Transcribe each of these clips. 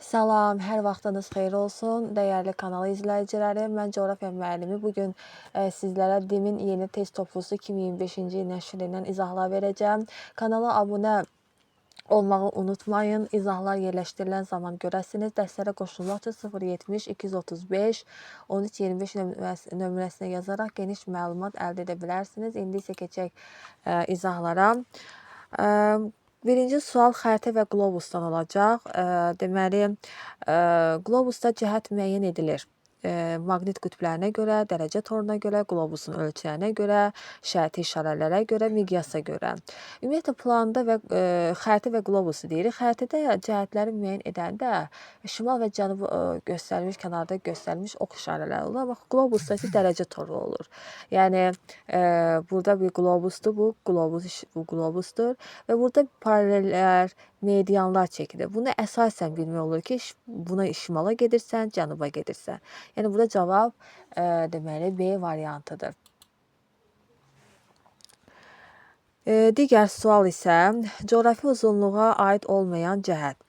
Salam, hər vaxtınız xeyir olsun, dəyərli kanal izləyiciləri. Mən coğrafiya müəllimi. Bugün sizlərə DİM-in yeni test toplusu 2025-ci il nəşrindən izahlar verəcəm. Kanala abunə olmağı unutmayın. İzahlar yerləşdirilən zaman görəsiniz. Dəstlərə qoşulmaq üçün 070 235 1325 nömrəsinə yazaraq geniş məlumat əldə edə bilərsiniz. İndi isə keçək izahlara. Birinci sual xəritə və qlobusdan olacaq. Deməli, qlobusda cəhət müəyyən edilir. Maqnit qütblərinə görə, dərəcə toruna görə, qlobusun ölçülərinə görə, şərti işarələrə görə, miqyasa görə. Ümumiyyətlə, planda və xəritə və qlobusu deyirik. Xəritədə cəhətləri müəyyən edəndə şimal və cənub göstərilmiş, kənarda göstərilmiş ox işarələri olur. Amma qlobusda isə dərəcə toru olur. Yəni, burada bir qlobusdur, bu qlobusdur və burada paralellər, medianlar çəkilir. Bunu əsasən bilmək olur ki, buna şimala gedirsən, cənuba gedirsən. Yəni, burada cavab deməli B variantıdır. Digər sual isə coğrafi uzunluğa aid olmayan cəhət.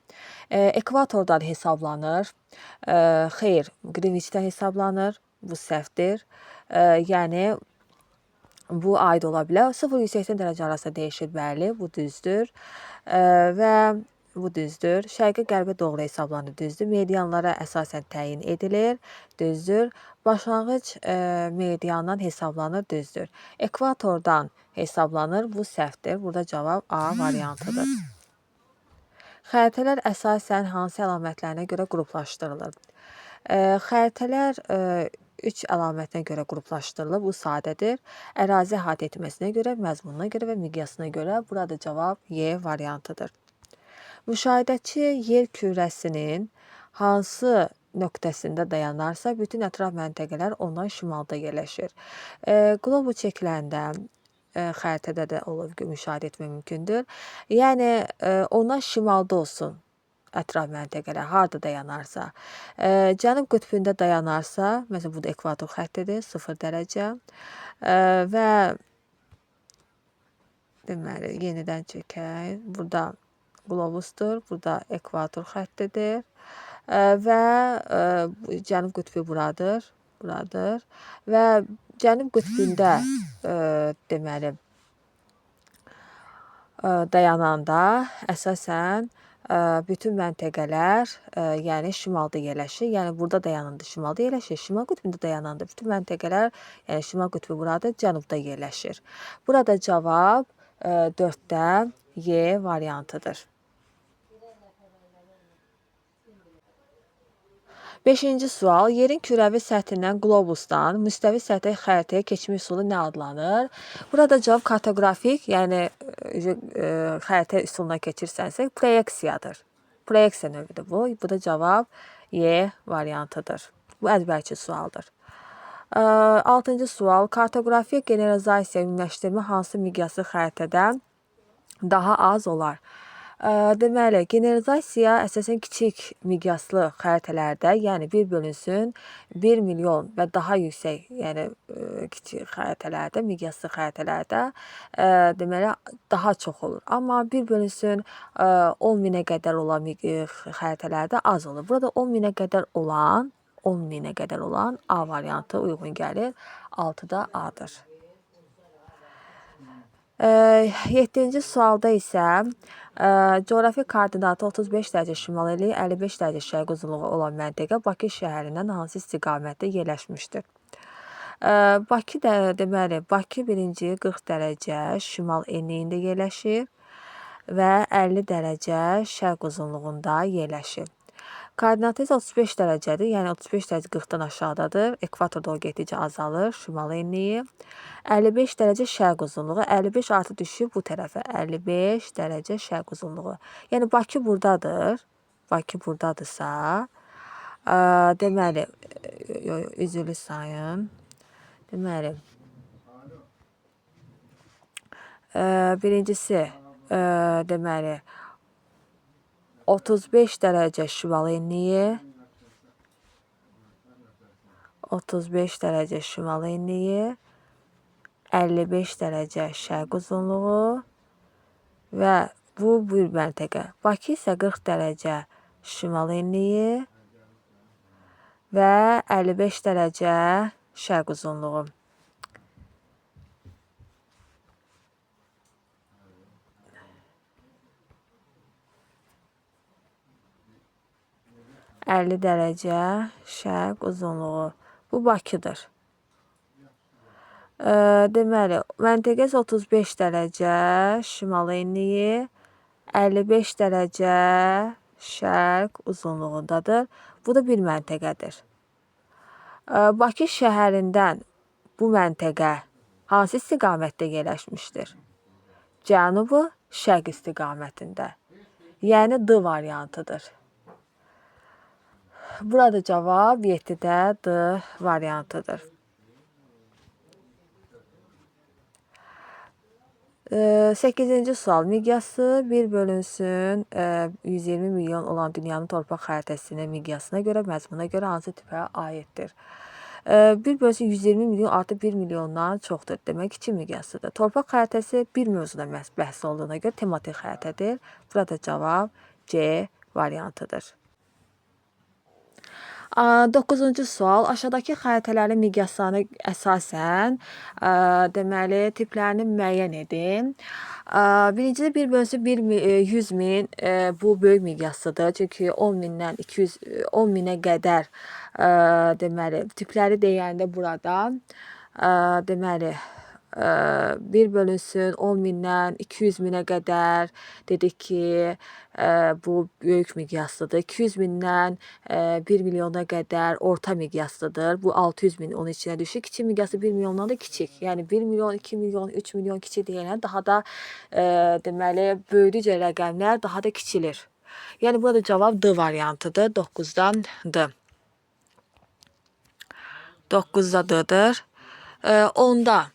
Ekvatordan hesablanır. Xeyr, Qrinviçdən hesablanır. Bu səhvdir. Yəni, bu aid ola bilər. 0-180 dərəcə arasında dəyişir, bəli, bu düzdür. Və bu düzdür. Şərqə qərbə doğru hesablanır, düzdür. Medianlara əsasən təyin edilir, düzdür. Başlanğıc mediandan hesablanır, düzdür. Ekvatordan hesablanır, bu səhvdir. Burada cavab A variantıdır. Xəritələr əsasən hansı əlamətlərinə görə qruplaşdırılır? Xəritələr 3 əlamətinə görə qruplaşdırılır. Bu sadədir. Ərazi əhatə etməsinə görə, məzmununa görə və miqyasına görə. Burada cavab Y variantıdır. Müşahidəçi yer kürəsinin hansı nöqtəsində dayanarsa, bütün ətraf məntəqələr ondan şimalda yerləşir. Qlobu çəkiləndə xəritədə də müşahidə etmək mümkündür. Yəni, ondan şimalda olsun ətraf məntəqələr, harada dayanarsa. Cənub qütbündə dayanarsa, məsələn, bu da ekvator xəttidir, 0 dərəcə. Və deməli, yenidən çəkək. Burada qlobusdur, burada ekvator xəttidir. Və cənub qütbü buradır, buradır. Və cənub qütbündə deməli, dayananda əsasən bütün məntəqələr yəni şimalda yerləşir. Yəni, burada dayananda şimalda yerləşir. Şimal qütbündə dayananda bütün məntəqələr, yəni şimal qütbü buradır, cənubda yerləşir. Burada cavab 4-də Y variantıdır. 5-ci sual. Yerin kürəvi səthindən qlobusdan müstəvi səthə xəritəyə keçmiş üsulu nə adlanır? Burada cavab kartoqrafik, yəni xəritə üsuluna keçirsənsə, proyeksiyadır. Proyeksiya növüdür bu. Bu da cavab Y variantıdır. Bu əzbərçi sualdır. 6-cı sual. Kartoqrafik generalizasiya, ümumiləşdirmə hansı miqyaslı xəritədə daha az olar? Deməli, generalizasiya əsasən kiçik miqyaslı xəritələrdə, yəni 1 bölünsün 1 milyon və daha yüksək, yəni kiçik xəritələrdə, miqyaslı xəritələrdə deməli daha çox olur. Amma 1 bölünsün 10 minə qədər olan xəritələrdə az olur. Burada 10 minə qədər olan A variantı uyğun gəlir. 6-da A-dır. 7-ci sualda isə coğrafi koordinatı 35 dərəcə şimal eli, 55 dərəcə şərq uzunluğu olan məntəqə Bakı şəhərindən hansı istiqamətdə yerləşmişdir? Bakı deməli, Bakı birinci 40 dərəcə şimal enliyində yerləşir və 50 dərəcə şərq uzunluğunda yerləşir. Koordinatı isə 35 dərəcədir, yəni 35 dərəcə 40-dan aşağıdadır. Ekvator doğru getdikcə azalır, şimal enliyi. 55 dərəcə şərq uzunluğu, 55 artı düşüb bu tərəfə, 55 dərəcə şərq uzunluğu. Yəni, Bakı buradadır, Bakı buradadırsa, deməli, üzülü sayın, deməli, birincisi, deməli, 35 dərəcə şimal enliyi, 35 dərəcə şimal enliyi, 55 dərəcə şərq uzunluğu və bu bir məntəqə. Bakı isə 40 dərəcə şimal enliyi və 55 dərəcə şərq uzunluğu. %50 dərəcə şərq uzunluğu. Bu Bakıdır. Deməli, məntəqəsi 35 dərəcə şimal enliyi, 55 dərəcə şərq uzunluğundadır. Bu da bir məntəqədir. Bakı şəhərindən bu məntəqə hansı istiqamətdə yerləşmişdir? Cənubu şərq istiqamətində. Yəni D variantıdır. Burada cavab 7-də D variantıdır. 8-ci sual. Miqyası 1 bölünsün 120 milyon olan dünyanın torpaq xəritəsinin miqyasına görə, məzmuna görə hansı tipə aiddir? 1 bölünsün 120 milyon artı 1 milyondan çoxdur. Demək, kiçik miqyasıdır. Torpaq xəritəsi bir mövzuda bəhs olduğuna görə tematik xəritədir. Burada cavab C variantıdır. 9-cu sual. Aşağıdakı xəritələrin miqyaslarına əsasən deməli, tiplərini müəyyən edin. Birincisi 1 bölünsün 100 min bu böyük miqyaslıdır. Çünki 10 mindən 10 minə qədər deməli, tipləri deyəndə burada deməli 1 bölünsün 10 mindən 200 minə qədər dedik ki, bu böyük miqyaslıdır. 200 mindən 1 milyona qədər orta miqyaslıdır. Bu 600 min onun içinə düşür. Kiçik miqyaslı 1 milyondan da kiçik. Yəni 1 milyon, 2 milyon, 3 milyon kiçik deyilən daha da deməli, böyüdükcə rəqəmlər daha da kiçilir. Yəni burada cavab D variantıdır. 9-dan D. 9-da D-dır. 10-da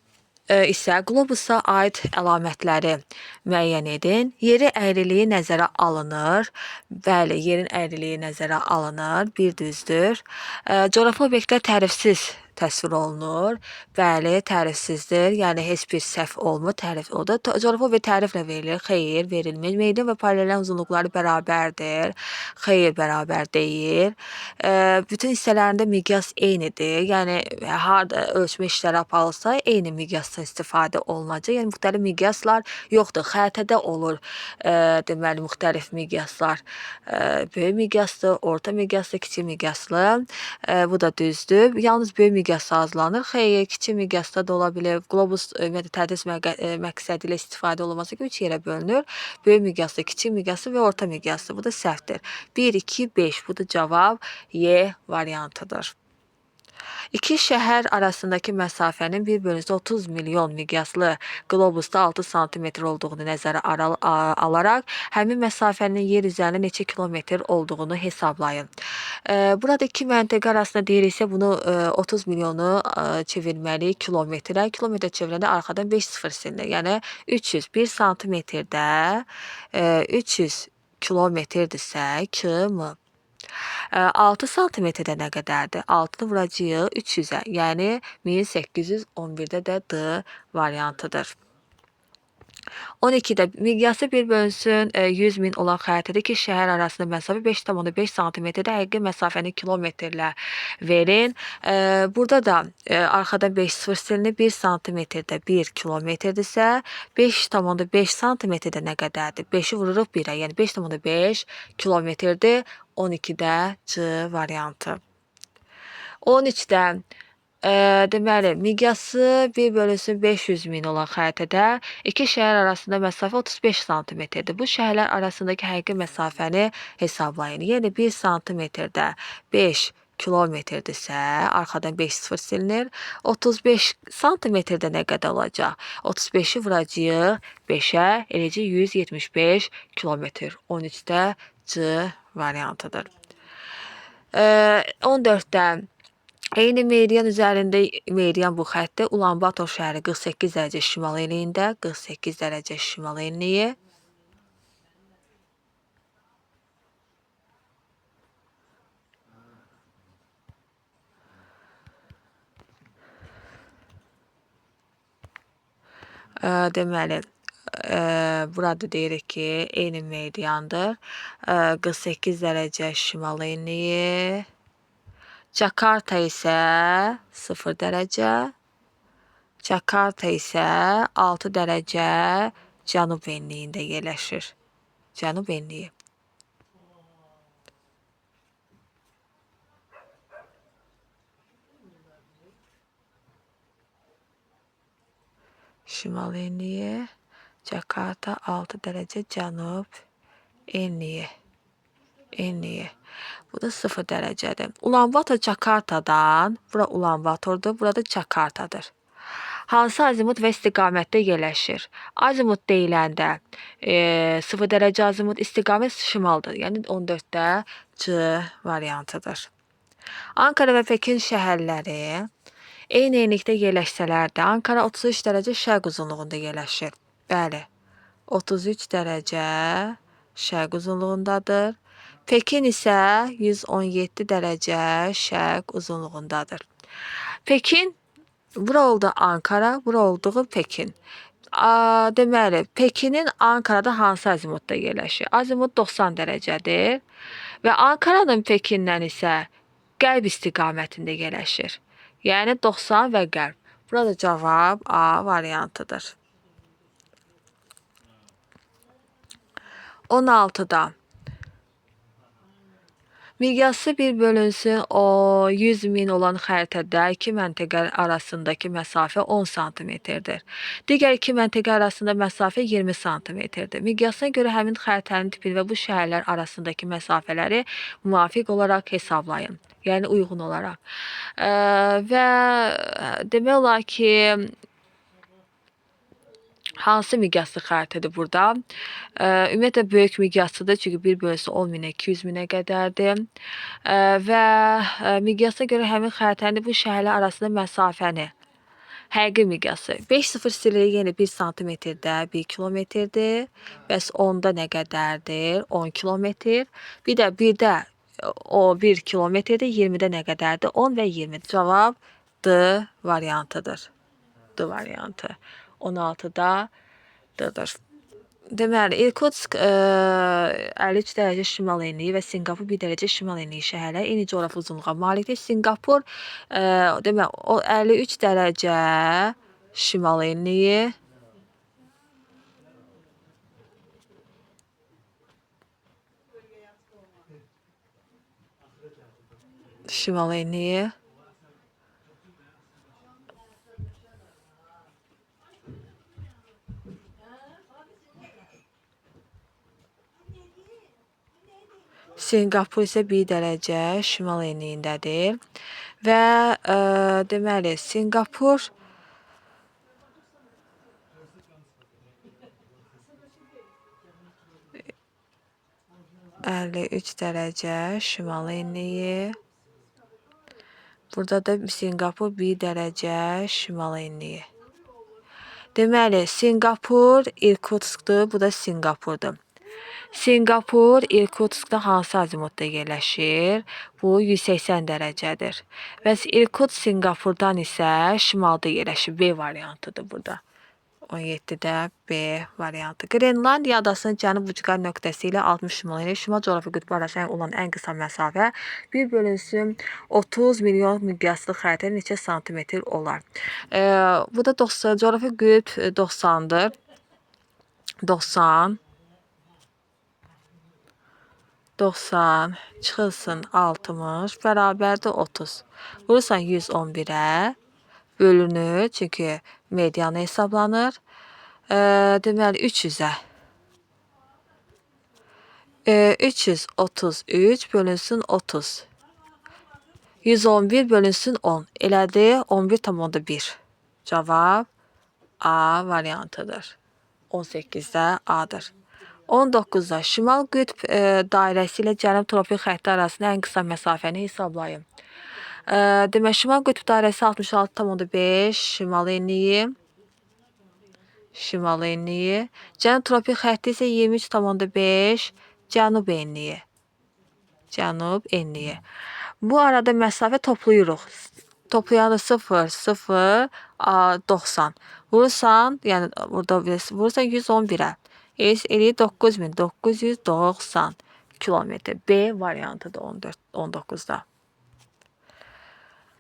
isə qlobusa aid əlamətləri müəyyən edin. Yeri əyriliyi nəzərə alınır. Bəli, yerin əyriliyi nəzərə alınır. Bir düzdür. Coğrafi obyektlər tərifsiz təsvir olunur. Bəli, tərifsizdir. Yəni heç bir səhv olmur. Tərif o da. Coğrafi obyekt təriflə verilir. Xeyr, verilmir. Meydin və paralel uzunluqları bərabərdir. Xeyr, bərabər deyil. Bütün hissələrində miqyas eynidir. Yəni harda ölçmə işləri aparılsa, eyni miqyasdan istifadə olunacaq. Yəni müxtəlif miqyaslar yoxdur. Xəritədə olur deməli müxtəlif miqyaslar. Böyük miqyaslı, orta miqyaslı, kiçik miqyaslı. Bu da düzdür. Yalnız böyük miqyaslı azlanır. Xeyr, kiçik miqyasda da ola bilər. Qlobus tədris məqsədi ilə istifadə olunması üçün 3 yerə bölünür. Böyük miqyaslı, kiçik miqyaslı və orta miqyaslı. Bu da səhvdir. 1, 2, 5. Bu da cavab Y variantıdır. İki şəhər arasındakı məsafənin 1 bölünsün 30 milyon miqyaslı qlobusda 6 sm olduğunu nəzərə alaraq həmin məsafənin yer üzərində neçə kilometr olduğunu hesablayın. Burada iki məntəqə arasında deyiriksə bunu 30 milyonu çevirməliyik kilometrə. Kilometrə çevirəndə arxadan 5 sıfır silinir. Yəni 301 santimetrdə 300 kilometrdirsə km. 6 santimetrdə nə qədərdir? 6-nı vuracağıq 300-ə, yəni 1811-də də D variantıdır. 12-də miqyası 1 bölünsün 100 min olan xəritədə iki şəhər arasında məsafə 5,5 santimetrdə həqiqi məsafəni kilometrlə verin. Burada da arxadan 5 sıfır silinir. 1 santimetrdə 1 kilometrdirsə 5,5 santimetrdə nə qədərdir? 5-i vururuq 1-ə, yəni 5,5 kilometrdir. 12-də C variantı. 13-də deməli, miqyası 1 bölünsün 500 min olan xəritədə iki şəhər arasında məsafə 35 santimetrdir. Bu şəhərlər arasındakı həqiqi məsafəni hesablayın. Yəni 1 santimetrdə 5 kilometrdirsə, arxadan 5 sıfır silinir. 35 santimetrdə nə qədər olacaq? 35-i vuracağıq 5-ə, eləcə 175 kilometr. 13-də C variantıdır. 14-də eyni meridian üzərində meridian bu xəttdə Ulan-Bator şəhəri 48 dərəcə şimal enliyində, 48 dərəcə şimal enliyi. Deməli, burada deyirik ki, eyni meridiandır. 48 dərəcə şimal enliyi. Jakarta isə 0 dərəcə. Jakarta isə 6 dərəcə cənub enliyində yerləşir. Cənub enliyi. Şimal enliyi. Jakarta 6 dərəcə cənub enliyi. Bu da 0 dərəcədir. Ulanbator Jakartadan, bura Ulanbatordur, burada Jakartadır. Hansı azimut və istiqamətdə yerləşir? Azimut deyiləndə 0 dərəcə azimut, istiqamət şimaldır. Yəni 14-də C variantıdır. Ankara və Pekin şəhərləri eyni enlikdə yerləşsələr də, Ankara 33 dərəcə şərq uzunluğunda yerləşir. Bəli, 33 dərəcə şərq uzunluğundadır. Pekin isə 117 dərəcə şərq uzunluğundadır. Pekin, bura oldu Ankara, bura olduğu Pekin. Deməli, Pekinin Ankarada hansı azimutda yerləşir? Azimut 90 dərəcədir və Ankaranın Pekindən isə qərb istiqamətində yerləşir. Yəni 90 və qərb. Burada cavab A variantıdır. 16-da. Miqyası 1 bölünsün o 100 min olan xəritədə iki məntəqə arasındakı məsafə 10 santimetrdir. Digər iki məntəqə arasında məsafə 20 santimetrdir. Miqyasına görə həmin xəritənin tipini və bu şəhərlər arasındakı məsafələri müvafiq olaraq hesablayın. Yəni uyğun olaraq. Və demək olar ki, hansı miqyaslı xəritədir burada? Ümumiyyətlə böyük miqyaslıdır, çünki 1 bölünsün 10 minə 200 minə qədərdir. Və miqyasına görə həmin xəritənin bu şəhərlər arasında məsafəni, həqiqi miqyası 5-0 stili yenə 1 santimetrdə 1 kilometrdir. Bəs 10-da nə qədərdir? 10 kilometr. Bir də 1-də o 1 kilometrdir, 20-də nə qədərdir? 10 və 20. Cavab D variantıdır. D variantı. 16-da D-dir. Deməli, İrkutsk 53 dərəcə şimal enliyi və Sinqapur 1 dərəcə şimal enliyi şəhərləri eyni coğrafi uzunluğa malikdir. Sinqapur deməli, o 53 dərəcə şimal enliyi. Şimal enliyi. Sinqapur isə 1 dərəcə şimal enliyindədir. Və deməli, Sinqapur (53 dərəcə şimal enliyi). Burada da Sinqapur 1 dərəcə şimal enliyi. Deməli, Sinqapur İrkutskdur, bu da Sinqapurdur. Sinqapur İrkutskda hansı azimutda yerləşir? Bu 180 dərəcədir. Və İrkutsk Sinqapurdan isə şimalda yerləşir. B variantıdır burada. 17-də B variantı. Qrenlandiya adasının cənub ucqar nöqtəsi ilə 60 şimal enliyi, şimal coğrafi qütbü arasında olan ən qısa məsafə 1 bölünsün 30 milyon miqyaslı xəritə neçə santimetr olar? Bu da coğrafi qütb 90-dır. 90 çıxılsın 60 bərabərdir 30. Vurursan 111-ə bölünür, çünki medianı hesablanır. Deməli 300-ə. 333 bölünsün 30. 111 bölünsün 10. Elədi 11,1. Cavab A variantıdır. 18-də A'dır. 19-da şimal qütb dairəsi ilə cənub tropik xətti arasında ən qısa məsafəni hesablayın. Demək, şimal qütb dairəsi 66,5 şimal enliyi. Cənub tropik xətti isə 23,5 cənub enliyi. Bu arada məsafə toplayırıq. toplayanı 0, 0, 90. Vurursan, yəni burada vurursan 111-ə. Eləyir 9990 kilometr. B variantıdır 19-da.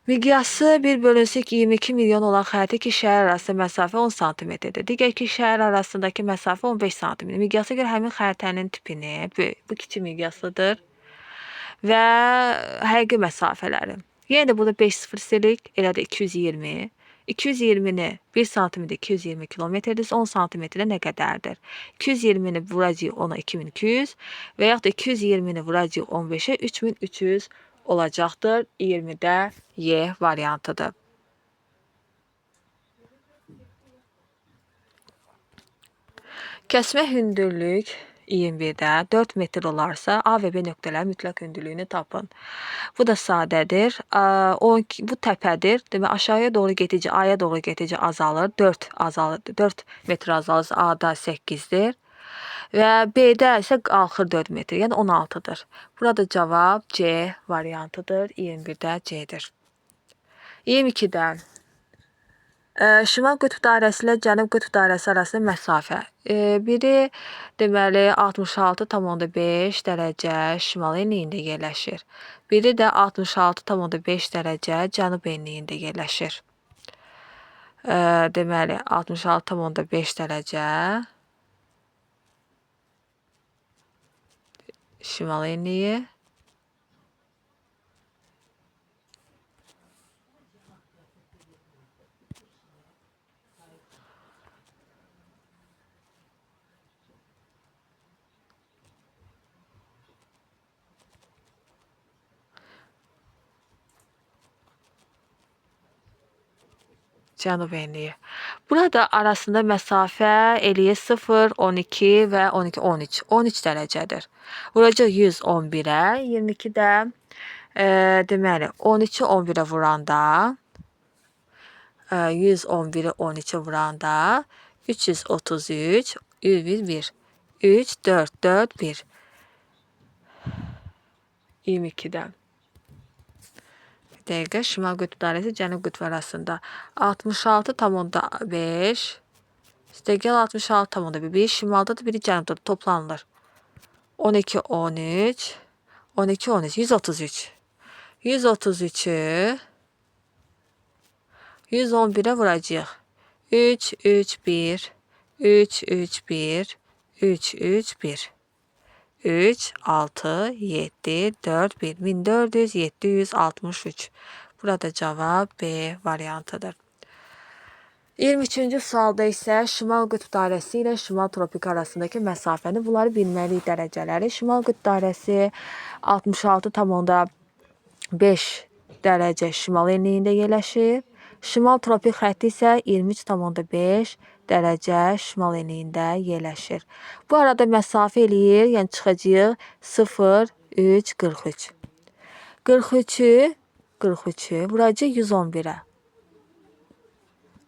Miqyası 1/22 milyon olan xəritə iki şəhər arasında məsafə 10 sm-dir. Digər iki şəhər arasındakı məsafə 15 sm. Miqyasa görə həmin xəritənin tipini, bu kiçik miqyaslıdır və həqiqi məsafələri. Yenə də burada 5 0 silik, elə də 220. 220-ni 1 sm-də 220 kilometrdir, 10 sm-də nə qədərdir? 220-ni vuracağıq ona 2200 və yaxud da 220-ni vuracağıq 15-ə 3300 olacaqdır. 20-də Y variantıdır. Kəsmə hündürlük 21-də 4 metr olarsa A və B nöqtələrin mütləq hündürlüyünü tapın. Bu da sadədir. Bu təpədir. Demək aşağıya doğru getdikcə, A'ya doğru getdikcə azalır. 4 metr azalırsa A'da 8-dir. Və B'də isə qalxır 4 metr, yəni 16-dır. Burada cavab C variantıdır. 21-də C'dir. 22-də Şimal qütb dairəsi ilə Cənub qütb dairəsi arasında məsafə. Biri deməli 66,5 dərəcə şimal enliyində yerləşir. Biri də 66,5 dərəcə cənub enliyində yerləşir. Deməli 66,5 dərəcə şimal enliyi. Cənub enliyi. Burada arasında məsafə eləyir 0, 12 və 12, 13. 13 dərəcədir. Vuracaq 111-ə, 22-də deməli 13-ü 11-ə vuranda 111-i 13-ə vuranda 333, 1, 3, 4, 4, 1. 22-də. Dəqiqə şimal qütb dairəsi cənub qütb arasında 66,5 üstəgəl 66,1 biri şimaldadır, biri cənubdadır, toplanılır. 12, 13 12, 13 133 133'ü 111'ə vuracağıq. 3, 3, 1 3, 3, 1 3, 3, 1 3, 6, 7, 4, 1. 1400, 763. Burada cavab B variantıdır. 23-cü sualda isə şimal qütb dairəsi ilə şimal tropik arasındakı məsafəni, bunları bilməliyik dərəcələri. Şimal qütb dairəsi 66,5 dərəcə şimal enliyində yerləşir. Şimal tropik xətti isə 23,5 dərəcə şimal enliyində yerləşir. Bu arada məsafə eləyir, yəni çıxacağıq 0, 3, 43. 43'ü vuracaq 111'ə.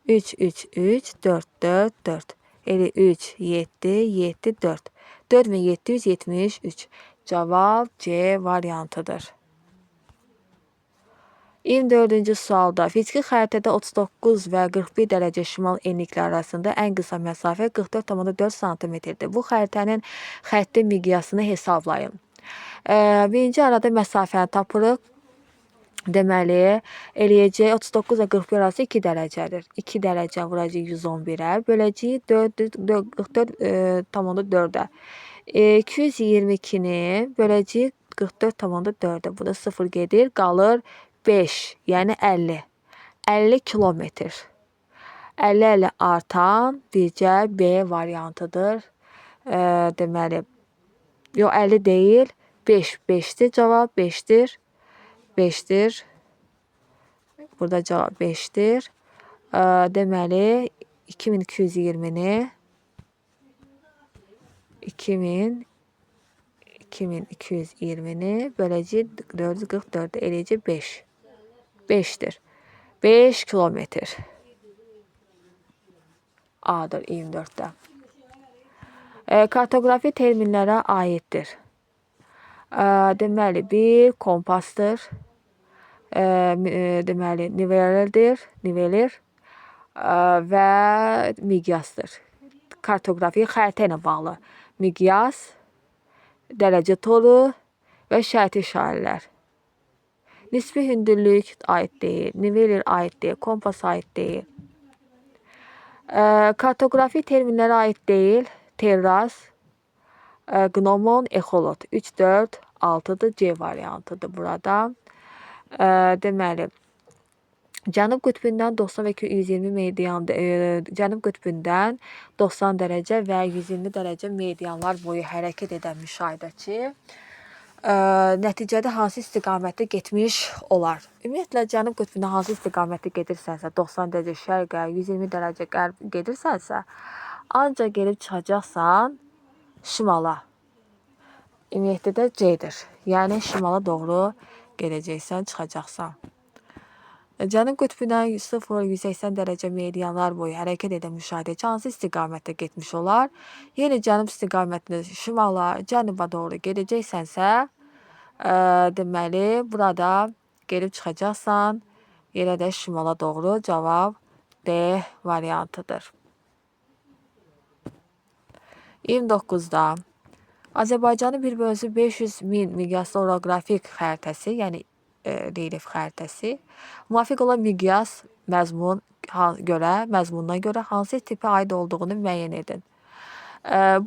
3, 3, 3, 4, 4, 4. Eli 3, 7, 7, 4. 4773. Cavab C variantıdır. 24-cü sualda fiziki xəritədə 39 və 41 dərəcə şimal enlikləri arasında ən qısa məsafə 44,4 cm-dir. Bu xəritənin xətti miqyasını hesablayın. Birinci arada məsafəni tapırıq. Deməli, eləyəcək 39 və 41 arası 2 dərəcədir. 2 dərəcə vuracaq 111-ə, böləcək 44,4-ə. 222-ni böləcək 44,4-ə. Bu da 0 gedir, qalır 5, yəni 50. 50 kilometr. 50-50 artan bircə B variantıdır. Deməli, yox 50 deyil, 5, 5'dir cavab, 5'dir. 5'dir. Burada cavab 5'dir. Deməli, 2220-ni 2220-ni böləcək 444 eləyəcək 5. 5'dir. 5 kilometr. A'dır 24'də. Kartografi terminlərə aiddir. Deməli, bir kompasdır. deməli, nivelir və miqyasdır. Kartoqrafiya xəritə ilə bağlı. Miqyas, dərəcə toru və şərti işarələr. Nisbi hündürlük aid deyil, nivelir aid deyil, kompas aid deyil. Kartoqrafi terminlərə aid deyil. Terras, qnomon, exolot. 3, 4, 6-dır. C variantıdır burada. Deməli, Cənub qütbündən 90 və 120 median, Cənub qütbündən 90 dərəcə və 120 dərəcə medianlar boyu hərəkət edən müşahidəçi nəticədə hansı istiqamətdə getmiş olar? Ümumiyyətlə, Cənub qütbündə hansı istiqamətdə gedirsənsə, 90 dərəcə şərqə, 120 dərəcə qərb gedirsənsə, ancaq gelib çıxacaqsan şimala. Ümumiyyətlə də C-dir. Yəni, şimala doğru gedəcəksən, çıxacaqsan. Cənub qütbündən 0-180 dərəcə medianlar boyu hərəkət edən müşahidəçi hansı istiqamətdə getmiş olar? Yenə cənub istiqamətində şimala, cənuba doğru gedəcəksənsə, deməli, burada gelib çıxacaqsan, yenə də şimala doğru. Cavab D variantıdır. 29-da Azərbaycanın bir bölünsü 500 min miqyaslı oroqrafik xəritəsi, yəni relief xəritəsi, müvafiq olan miqyas məzmununa görə hansı tipə aid olduğunu müəyyən edin.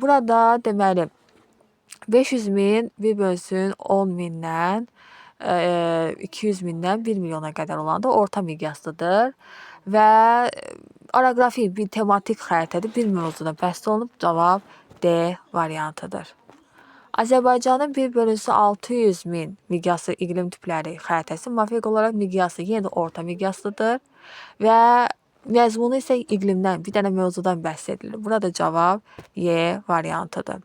Burada deməli 500 min bir bölsün 10 mindən 200 mindən 1 milyona qədər olanda orta miqyaslıdır və oroqrafik bir tematik xəritədir. Bir mövzuda bəst olunub. Cavab D variantıdır. Azərbaycanın bir bölünsü 600 min miqyaslı iqlim tipləri xəritəsi müvafiq olaraq miqyası yenə də orta miqyaslıdır və məzmunu isə iqlimdən, bir dənə mövzudan bəhs edilir. Burada cavab Y variantıdır.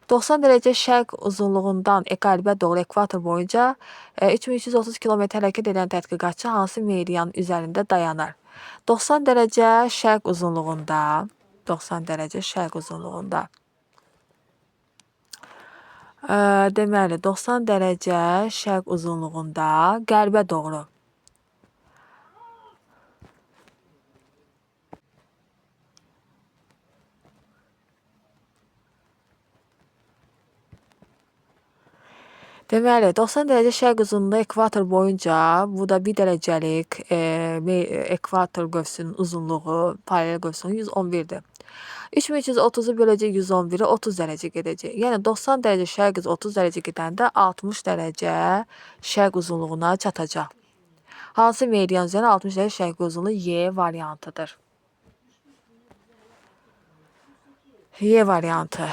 90 dərəcə şərq uzunluğundan qərbə doğru ekvator boyunca 3330 km hərəkət edən tədqiqatçı hansı meridianın üzərində dayanar? 90 dərəcə şərq uzunluğunda deməli, 90 dərəcə şərq uzunluğunda qərbə doğru. Deməli, 90 dərəcə şərq uzunluğunda ekvator boyunca, bu da 1 dərəcəlik ekvator qövsünün uzunluğu, paralel qövsünün 111-dir. 3330-u böləcək 111-i 30 dərəcə gedəcək. Yəni 90 dərəcə şərq 30 dərəcə gedəndə 60 dərəcə şərq uzunluğuna çatacaq. Hansı meridian üzərində 60 dərəcə şərq uzunluğu? Y variantıdır. Y variantı.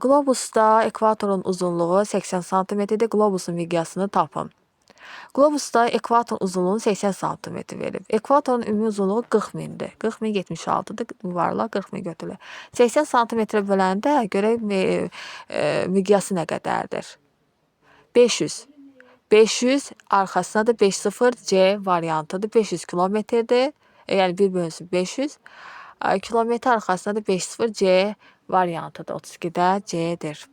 Qlobusda ekvatorun uzunluğu 80 cm-dir. Qlobusun miqyasını tapın. Qlobusda ekvatorun uzunluğunu 80 cm verib. Ekvatorun ümumi uzunluğu 40 mindir. 40 min 76-dır. Yuvarlaq 40 min götürülür. 80 cm böləndə görək miqyası nə qədərdir? 500. 500 arxasına da 5-0 C variantıdır. 500 kilometrdir. Yəni 1 bölünsün 500. Kilometr arxasında da 5-0 C variantıdır. 32-də C'dir.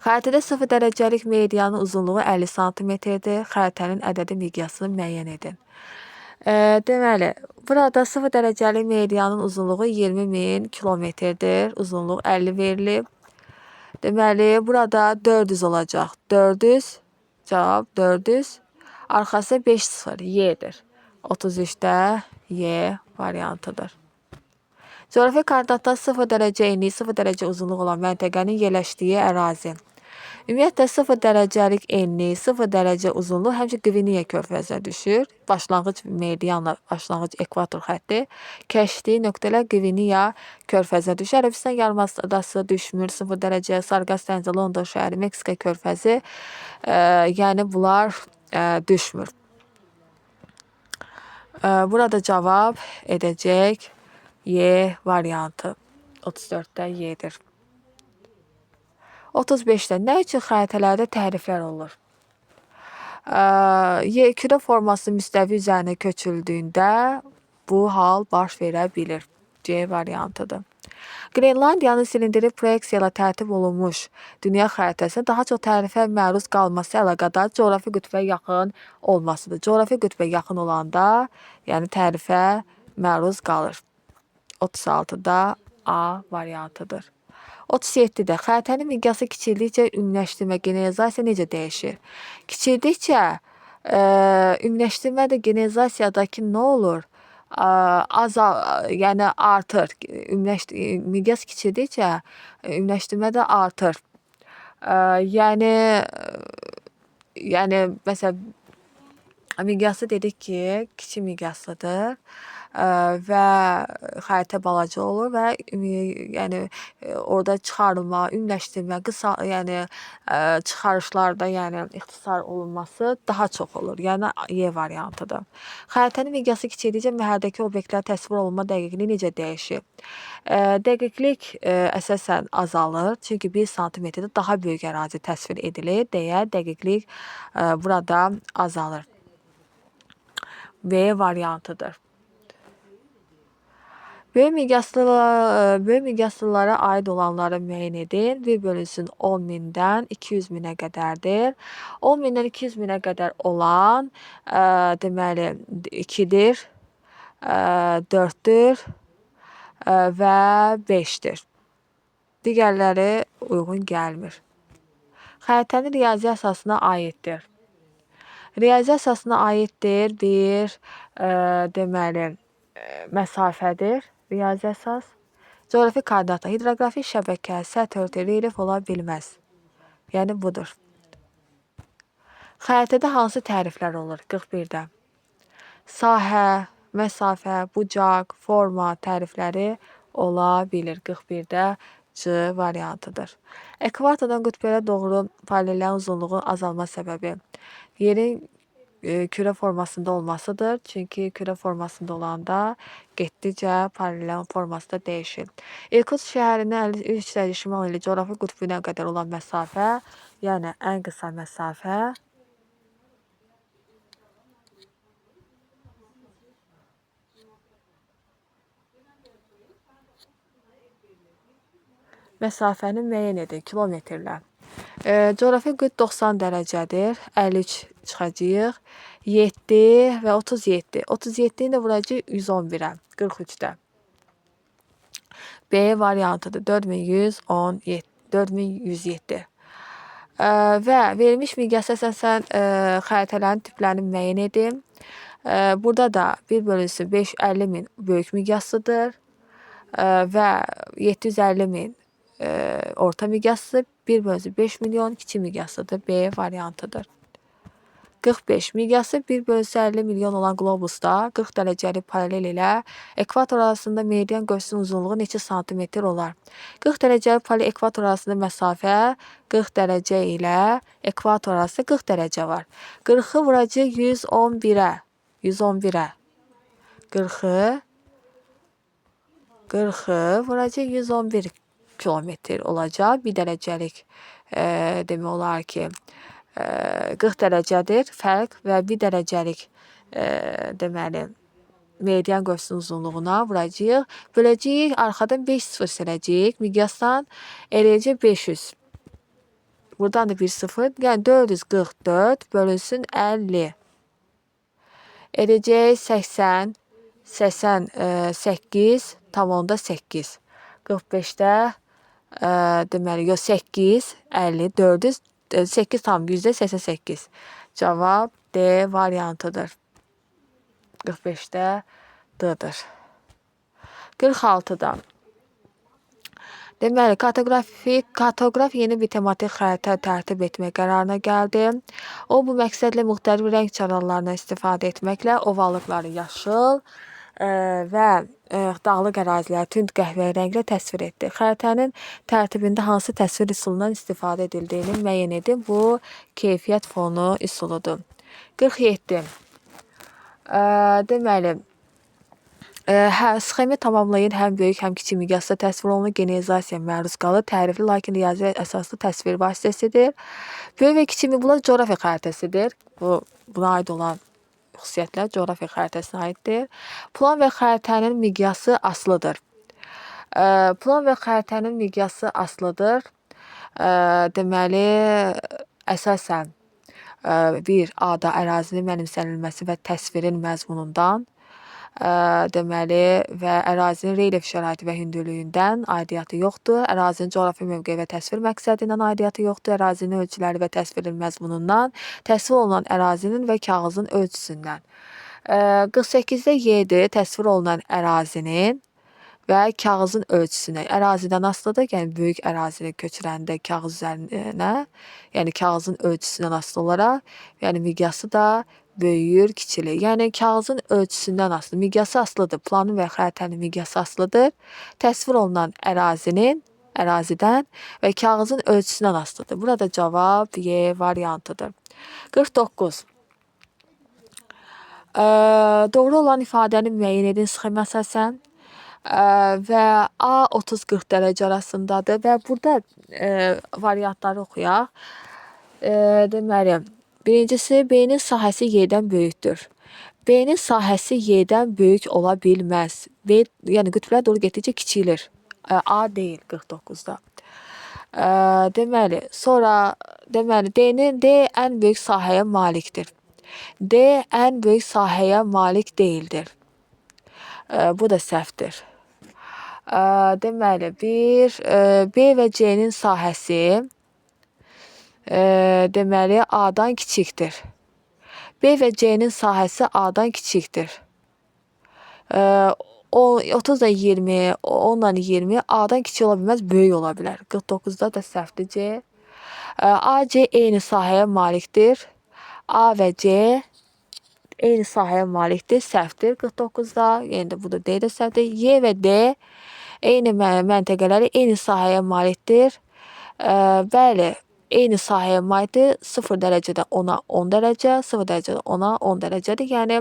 Xəritədə 0 dərəcəlik meridianın uzunluğu 50 cm-dir. Xəritənin ədədi miqyasını müəyyən edin. Deməli, burada 0 dərəcəlik meridianın uzunluğu 20.000 kilometrdir. Uzunluq 50 verilib. Deməli, burada 400 olacaq. 400, cavab 400. Arxası 5-0, Y-dir. 33-də Y variantıdır. Coğrafi koordinatda 0 dərəcə enlik, 0 dərəcə uzunluq olan məntəqənin yerləşdiyi ərazi. Ümumiyyətlə 0 dərəcəlik enlik, 0 dərəcə uzunluq həmişə Qviniya körfəzinə düşür. Başlanğıc meridianla başlanğıc ekvator xətti. Kəşdiyi nöqtələr Qviniya körfəzinə düşür. Ərəbistan yarımadası düşmür. 0 dərəcə, Sarqas dənizi, London şəhəri, Meksika körfəzi. Yəni bunlar düşmür. Burada cavab edəcək Y variantı. 34-də Y-dir. 35-də nə üçün xəritələrdə təhriflər olur? Küre forması müstəvi üzərinə köçüldüyündə bu hal baş verə bilir. C variantıdır. Qrenlandiyanın silindiri proyeksiya ilə tərtib olunmuş dünya xəritəsində daha çox tərifə məruz qalması əlaqədar coğrafi qütbə yaxın olmasıdır. Coğrafi qütbə yaxın olanda, yəni tərifə məruz qalır. 36-da A variantıdır. 37-də xəritənin miqyası kiçildikcə ümumiləşdirmə, generalizasiya necə dəyişir? Kiçildikcə ümumiləşdirmə də generalizasiyadakı nə olur? Yəni artır. Miqyas kiçildikcə ümumiləşdirmə də artır. Yəni məsələn miqyası dedik ki, kiçik miqyaslıdır və xəritə balaca olur və yəni orada çıxarılma, ümumiləşdirmə, yəni çıxarışlarda, yəni ixtisar olunması daha çox olur. Yəni Y variantıdır. Xəritənin miqyası kiçildikcə məhəlldəki obyektlər təsvir olunma dəqiqliyi necə dəyişir? Dəqiqlik əsasən azalır, çünki 1 sm-də daha böyük ərazi təsvir edilir deyə dəqiqlik burada azalır. B variantıdır. Böyük miqyaslılara aid olanları müəyyən edin. 1/10.000-dən 200.000-ə qədərdir. 10.000-dən 200.000-ə qədər olan deməli 2-dir, 4-dür və 5-dir. Digərləri uyğun gəlmir. Xəritənin riyazi əsasına aiddir. Riyazi əsasına aiddir bir deməli məsafədir. Riyazi əsas. Coğrafi koordinata, hidroqrafik şəbəkə, səth örtüyü, relyef ola bilməz. Yəni budur. Xəritədə hansı təriflər olur? 41-də. Sahə, məsafə, bucaq, forma tərifləri ola bilir. 41-də C variantıdır. Ekvatordan qütblərə doğru paralellərin uzunluğu azalma səbəbi yerin kürə formasında olmasıdır. Çünki kürə formasında olanda getdikcə paralel forması da dəyişir. Irkutsk şəhərinin 53 dərəcə şimal ilə coğrafi qütbünə qədər olan məsafə, yəni ən qısa məsafə məsafəni müəyyən edin kilometrlə. Coğrafi qütb 90 dərəcədir. 53 çıxacağıq. 7 və 37. 37-ni də vuracağıq 111-ə. 43-də. B variantıdır. 4107. Və verilmiş miqyasa əsasən xəritələrin tiplərini müəyyən edin. Burada da 1/550.000 böyük miqyaslıdır və 750.000 orta miqyaslı, 1/5 milyon kiçik miqyaslıdır. B variantıdır. 45. Miqyası 1/50 milyon olan qlobusda 40 dərəcəlik paralel ilə ekvator arasında meridian qövsünün uzunluğu neçə santimetr olar? 40 dərəcəlik paralel ekvator arasında məsafə 40 dərəcə ilə ekvator arasında 40 dərəcə var. 40-ı vuracaq 111-ə. 111-ə. 40-ı vuracaq 111 kilometr olacaq. 1 dərəcəlik demək olar ki 40 dərəcədir fərq və 1 dərəcəlik deməli meridian qövsünün uzunluğuna vuracağıq. Böləcəyik, arxadan 5 sıfır siləcəyik. Miqyasdan eləyəcək 500. Buradan da 1 sıfır. Yəni 444 bölünsün 50. Eləyəcək 80. 88,8. 45-də deməli 8, 50, 8 tam %88. Cavab D variantıdır. 45-də D-dır. 46-da. Deməli, kartoqraf yeni bir tematik xəritə tərtib etmək qərarına gəldi. O, bu məqsədlə müxtəlif rəng çalarlarına istifadə etməklə ovallıqları yaşıl və dağlıq əraziləri tünd qəhvəyi rənglə təsvir etdi. Xəritənin tərtibində hansı təsvir üsulundan istifadə edildiyini müəyyən edin. Bu, keyfiyyət fonu üsuludur. 47. Deməli, sxemi tamamlayın, həm böyük, həm kiçik miqyasda təsvir olunur, generalizasiyaya məruz qalır, tərifli, lakin riyazi əsaslı təsvir vasitəsidir. Böyük və kiçik bunlar coğrafiya xəritəsidir. Buna aid olan xüsusiyyətlər coğrafiya xəritəsinə aiddir. Plan və xəritənin miqyası asılıdır. Plan və xəritənin miqyası asılıdır. Deməli, əsasən bir A-da ərazinin mənimsənilməsi və təsvirin məzmunundan, deməli və ərazinin relyef şəraiti və hündürlüyündən aidiyyatı yoxdur. Ərazinin coğrafi mövqeyi və təsvir məqsədindən aidiyyatı yoxdur. Ərazinin ölçüləri və təsvirin məzmunundan, təsvir olunan ərazinin və kağızın ölçüsündən. 48-də Y-dir, təsvir olunan ərazinin və kağızın ölçüsünə. Ərazidən asılıdır, yəni böyük ərazini köçürəndə kağız üzərinə, yəni kağızın ölçüsündən asılı olaraq, yəni miqyası da böyüyür, kiçilir. Yəni kağızın ölçüsündən asılı, miqyası asılıdır. Planın və xəritənin miqyası asılıdır. Təsvir olunan ərazidən və kağızın ölçüsündən asılıdır. Burada cavab Y variantıdır. 49. Doğru olan ifadəni müəyyən edin sxemə əsasən. Və A 30-40 dərəcə arasındadır və burada variantları oxuyaq. Deməli, birincisi B-nin sahəsi Y-dən böyükdür. B-nin sahəsi Y-dən böyük ola bilməz. B, yəni qütblərə doğru getdikcə kiçilir. A deyil 49-da. Deməli, sonra D ən böyük sahəyə malikdir. D ən böyük sahəyə malik deyildir. Bu da səhvdir. Deməli, B və C-nin sahəsi deməli A-dan kiçikdir. B və C-nin sahəsi A-dan kiçikdir. 30-da 20, 10-dan 20 A-dan kiçik ola bilməz, böyük ola bilər. 49-da da səhvdir C. A, C eyni sahəyə malikdir. A və C eyni sahəyə malikdir, səhvdir 49-da. Yəni də bu da D də səhvdir. Y və D eyni məntəqələri eyni sahəyə malikdir. Bəli, eyni sahəyə malikdir. 0 dərəcədə 10-a 10 dərəcə, 0 dərəcədə 10-a 10 dərəcədir. Yəni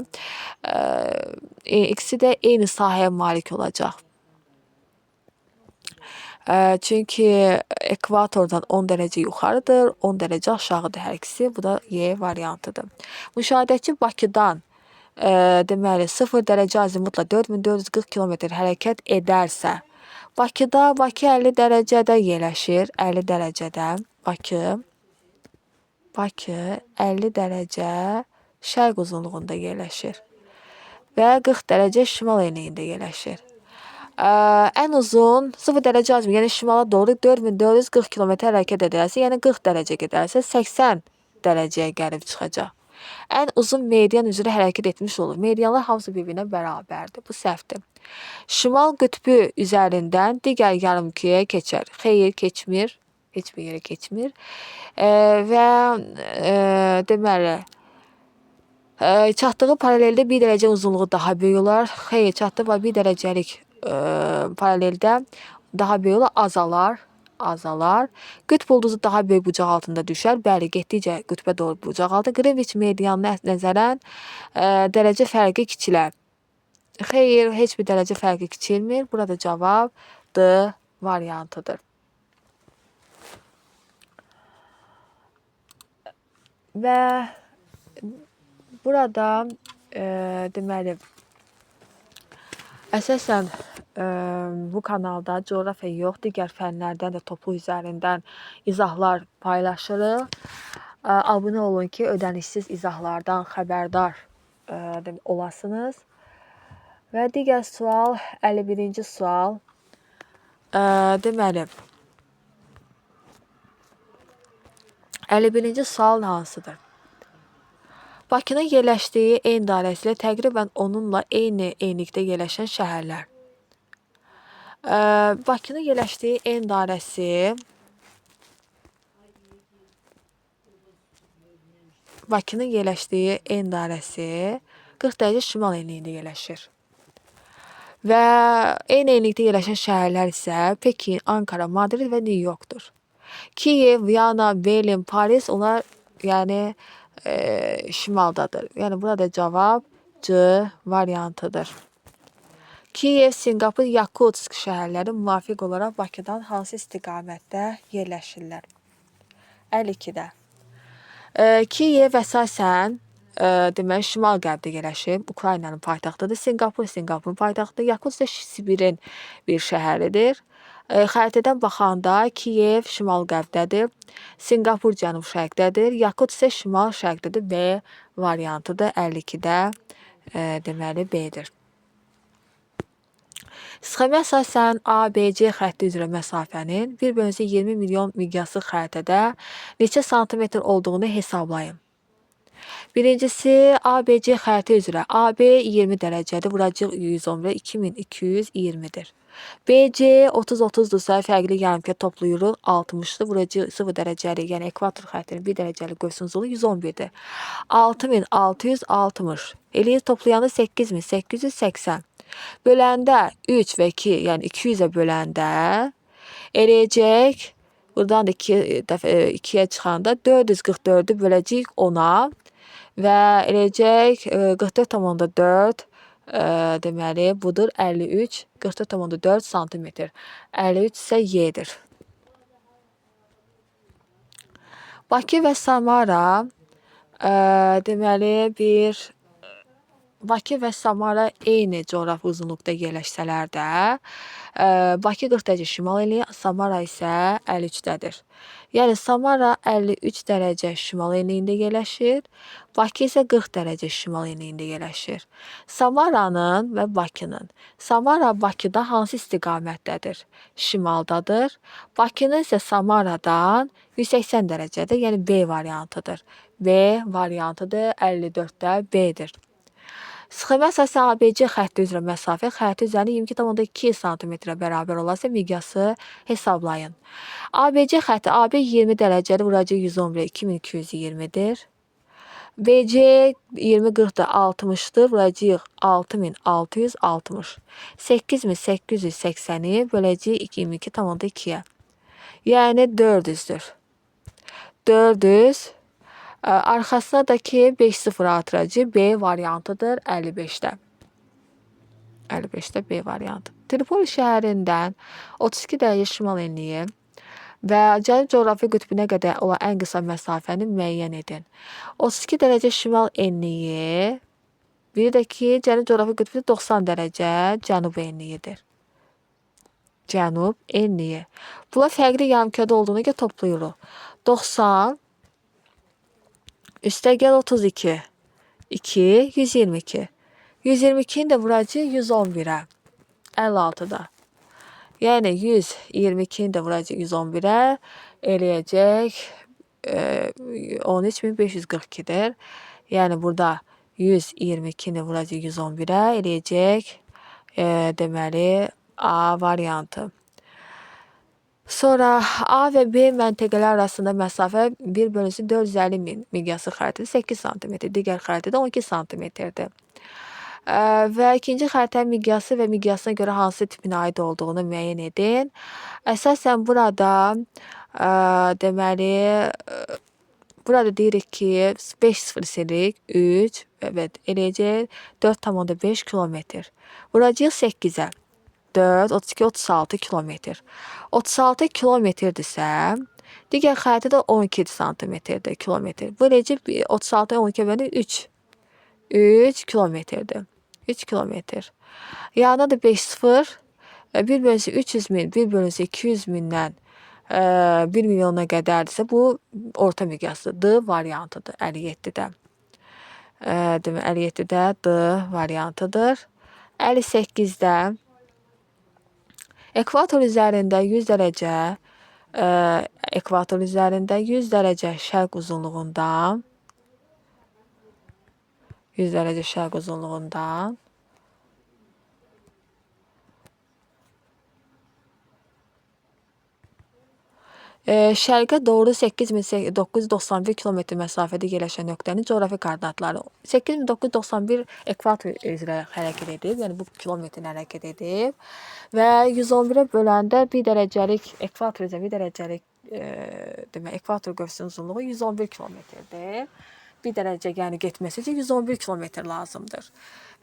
ikisi də eyni sahəyə malik olacaq. Çünki ekvatordan 10 dərəcə yuxarıdır, 10 dərəcə aşağıdır hər ikisi. Bu da Y variantıdır. Müşahidəçi Bakıdan deməli 0 dərəcə azimutla 4440 km hərəkət edərsə, Bakı 50 dərəcədə yerləşir. 50 dərəcədə Bakı 50 dərəcə şərq uzunluğunda yerləşir və 40 dərəcə şimal enliyində yerləşir. Ən uzun 0 dərəcə azimut, yəni şimala doğru 4440 km hərəkət edərsə, yəni 40 dərəcə gedərsə 80 dərəcəyə gəlib çıxacaq. Ən uzun meridian üzrə hərəkət etmiş olur. Meridianlar hamısı bir-birinə bərabərdir. Bu səhvdir. Şimal qütbü üzərindən digər yarımkürəyə keçər. Xeyr, keçmir. Heç bir yerə keçmir. Və deməli, çatdığı paraleldə 1 dərəcə uzunluğu daha böyük olar. Xeyr, çatdığı 1 dərəcəlik paraleldə daha böyük olar, azalar. Qütb ulduzu daha böyük bucaq altında düşər. Bəli, getdikcə qütbə doğru bucaq altı. Qrinviç meridianına nəzərən dərəcə fərqi kiçilər. Xeyr, heç bir dərəcə fərqi kiçilmir. Burada cavab D variantıdır. Və burada deməli, əsasən bu kanalda coğrafiya yox, digər fənlərdən də topluq üzərindən izahlar paylaşırıq. Abunə olun ki, ödənişsiz izahlardan xəbərdar olasınız. Və digər sual, 51-ci sual. Deməli, 51-ci sual hansıdır? Bakının yerləşdiyi en dairəsi ilə təqribən onunla eyni enlikdə yerləşən şəhərlər. Bakının yerləşdiyi en dairəsi 40 dərəcə şimal enliyində yerləşir. Və eyni enlikdə yerləşən şəhərlər isə Pekin, Ankara, Madrid və New Yorkdur. Kiyev, Viyana, Berlin, Paris, onlar yəni şimaldadır. Yəni burada cavab C variantıdır. Kiyev, Singapur, Yakutsk şəhərləri müvafiq olaraq Bakıdan hansı istiqamətdə yerləşirlər? 52-də. Kiyev əsasən deməli şimal-qərbdə yerləşib. Ukraynanın paytaxtıdır. Sinqapurun paytaxtıdır. Yakut isə Sibirin bir şəhəridir. Xəritədən baxanda Kiyev şimal-qərbdədir. Sinqapur cənub-şərqdədir. Yakut isə şimal-şərqdədir. B variantıdır. 52-də deməli B-dir. Sxemə əsasən ABC xətti üzrə məsafənin 1/20 milyon miqyaslı xəritədə neçə santimetr olduğunu hesablayın. Birincisi ABC xətti üzrə. AB 20 dərəcədir. Vuracaq 110 2220-dir. BC 30-30-dursa fərqli yarımkəd toplayırıq 60-dır. Vuracaq 0 dərəcəli, yəni ekvator xəttinin 1 dərəcəli qövsünzulu 111-dir. 6660 eləyir toplayanda 8880. Böləndə 3 və 2, yəni 200-ə böləndə eləyəcək, buradan da 2-yə çıxanda 444-ü böləcəyik 10-a və eləyəcək 44,4 deməli budur 53, 44,4 santimetr. 53 isə Y-dir. Bakı və Samara deməli Bakı və Samara eyni coğrafi uzunluqda yerləşsələr də, Bakı 40 dərəcə şimal eləyir, Samara isə 53-dədir. Yəni Samara 53 dərəcə şimal enliyində yerləşir, Bakı isə 40 dərəcə şimal enliyində yerləşir. Samaranın və Bakının. Samara Bakıda hansı istiqamətdədir? Şimaldadır. Bakının isə Samaradan 180 dərəcədir, yəni B variantıdır. B variantıdır, 54-də B-dir. Sxemə əsasən ABC xətti üzrə məsafə xətti üzərini 22,2 santimetrə bərabər olarsa miqyası hesablayın. ABC xətti AB 20 dərəcəli vuracaq 111 2220-dir. BC 20-40-da 60-dır, vuracaq 6660. 8880-i böləcək 22,2-yə. Yəni 400-dür. 400. Arxasına da ki 5-0 artıracaq. B variantıdır 55-də. 55-də B variantı. Tripoli şəhərindən 32 dərəcə şimal enliyi və Cənub coğrafi qütbünə qədər olan ən qısa məsafəni müəyyən edin. 32 dərəcə şimal enliyi, bir də ki Cənub coğrafi qütbü 90 dərəcə cənub enliyidir. Cənub enliyi. Bunlar fərqli yarımkədə olduğuna görə toplayırıq. 90 üstəgəl 32, 2, 122. 122-ni də vuracaq 111-ə, 56-da. Yəni 122-ni də vuracaq 111-ə, eləyəcək 13542-dir. Yəni burada 122-ni vuracaq 111-ə, eləyəcək deməli A variantı. Sonra A və B məntəqələr arasında məsafə 1/450 miqyaslı xəritədə 8 sm, digər xəritədə 12 sm-dir. Və ikinci xəritənin miqyası və miqyasına görə hansı tipinə aid olduğunu müəyyən edin. Əsasən burada deməli burada deyirik ki 5,0 3, evet, eləyəcək 4,5 kilometr. Vuracaq 8-ə. 4, 32, 36 kilometr. 36 kilometrdirsə, digər xəritədə 12 santimetrdir kilometr. Bu necə 36-ya 12 bölü 3. 3 kilometrdir. 3 kilometr. Yanına da 5-0. 1/300 min, 1/200 mindən 1 milyona qədərdirsə, bu orta miqyaslı D variantıdır 57-də. Demək 57-də D variantıdır. 58-də ekvator üzərində 100 dərəcə şərq uzunluğundan 100 dərəcə şərq uzunluğundan şərqə doğru 8991 kilometr məsafədə yerləşən nöqtənin coğrafi koordinatları 8991 ekvator üzrə hərəkət edib, yəni bu kilometrin hərəkət edib və 111-ə böləndə 1 dərəcəlik ekvator üzrə 1 dərəcəlik demək ekvator qövsünün uzunluğu 111 kilometrdir. 1 dərəcə yəni getməsi üçün 111 kilometr lazımdır.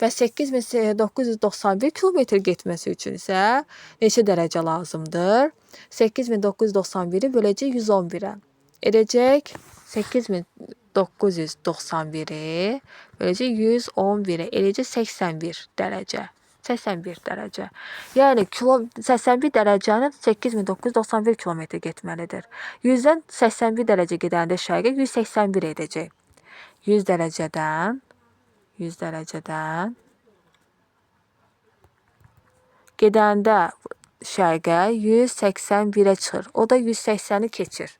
Və 8991 kilometr getməsi üçün isə neçə dərəcə lazımdır? 8991-i böləcək 111-ə. Edəcək 8991 991-i beləcə 111-ə eləcə 81 dərəcə. 81 dərəcə. Yəni 81 dərəcənin 8991 kilometr getməlidir. 100-dən 81 dərəcə gedəndə şərqə 181 edəcək. 100 dərəcədən gedəndə şərqə 181-ə çıxır. O da 180-i keçir.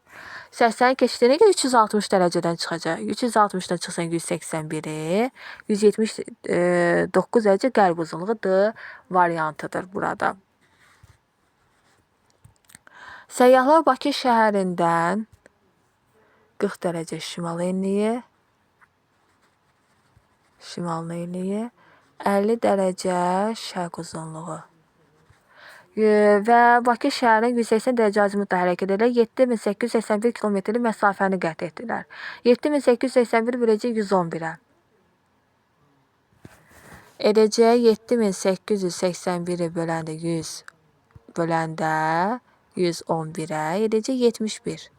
80-i keçdiyinə görə 360 dərəcədən çıxacaq. 360-dan çıxsan 181-i, 179 dərəcə qərb uzunluğu D variantıdır burada. Səyyahlar Bakı şəhərindən 40 dərəcə şimal enliyi, 50 dərəcə şərq uzunluğu. Və Bakı şəhərinin 180 dərəcə azimutla hərəkət edərək 7881 kilometrlik məsafəni qət etdilər. 7881 böləcək 111-ə. Edəcək 7881-i böləndə 111-ə edəcək 71.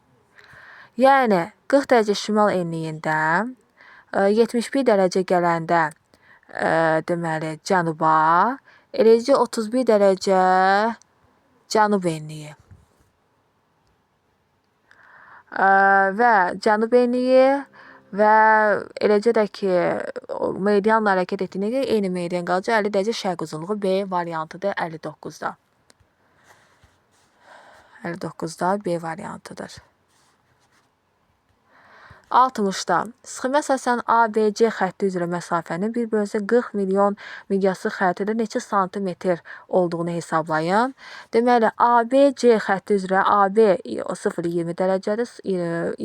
Yəni 40 dərəcə şimal enliyində 71 dərəcə gələndə deməli cənuba eləcə 31 dərəcə cənub enliyi. Və cənub enliyi və eləcə də ki meridianla hərəkət etdiyinə görə eyni meridian qalacaq. 50 dərəcə şərq uzunluğu B variantıdır 59-da. 59-da B variantıdır. 60-da sxemə əsasən ABC xətti üzrə məsafənin 1/40 milyon miqyaslı xəritədə neçə santimetr olduğunu hesablayın. Deməli, ABC xətti üzrə AB 0-20 dərəcədir.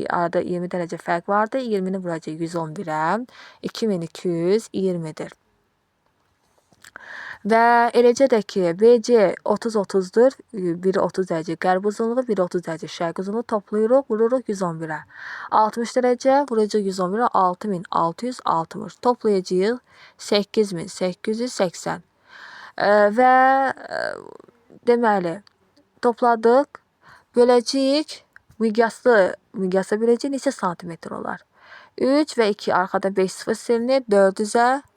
Arada 20 dərəcə fərq vardır. 20-ni vuracaq 111-ə. 2220-dir. Və eləcə də ki, BC 30-30-dur. Biri 30 dərəcə qərb uzunluğu, biri 30 dərəcə şərq uzunluğu toplayırıq, vururuq 111-ə. 60 dərəcə vuracaq 111-ə 6660. Toplayacağıq 8880. Və deməli, topladıq, böləcəyik, miqyasa böləcəyik, neçə santimetr olar? 3 və 2 arxada 5 0 silinir, 400-ə.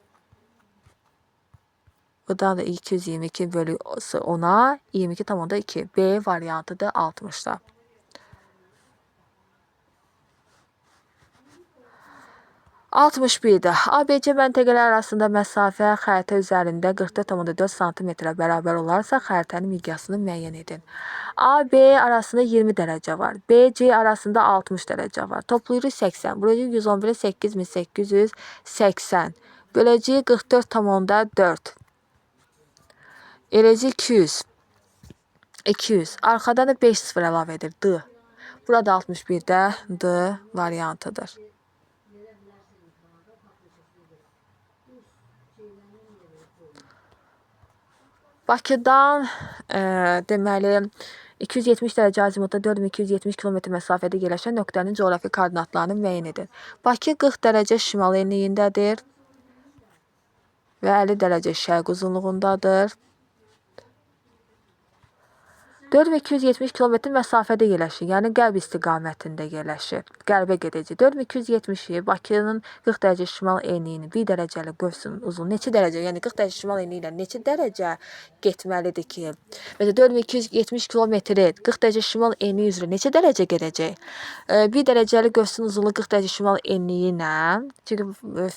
Buradan da 222 bölü 10'a 22,2. B variantıdır 60'da. ABC məntəqələr arasında məsafə xəritə üzərində 44,4 cm bərabər olarsa, xəritənin miqyasını müəyyən edin. AB arasında 20 dərəcə var. BC arasında 60 dərəcə var. Toplayırıq 80. Böləcəyik 111'ə 8880. Böləcəyik 44,4. Eləcək 200. Arxadan da 5 0 əlavə edir. D. Burada 61'də D variantıdır. Bakıdan deməli 270 dərəcə azimutda 4270 km məsafədə yerləşən nöqtənin coğrafi koordinatlarını müəyyən edin. Bakı 40 dərəcə şimal enliyindədir və 50 dərəcə şərq uzunluğundadır. 4270 km məsafədə yerləşir, yəni qərb istiqamətində yerləşir. Qərbə gedəcək. 4270-i Bakının 40 dərəcə şimal enliyinin 1 dərəcəlik qövsünün uzunluğu neçə dərəcə? Yəni 40 dərəcə şimal enliyi ilə neçə dərəcə getməlidir ki? Məsələn 4270 km-i 40 dərəcə şimal enliyi üzrə neçə dərəcə gedəcək? 1 dərəcəlik qövsünün uzunluğu 40 dərəcə şimal enliyi ilə, çünki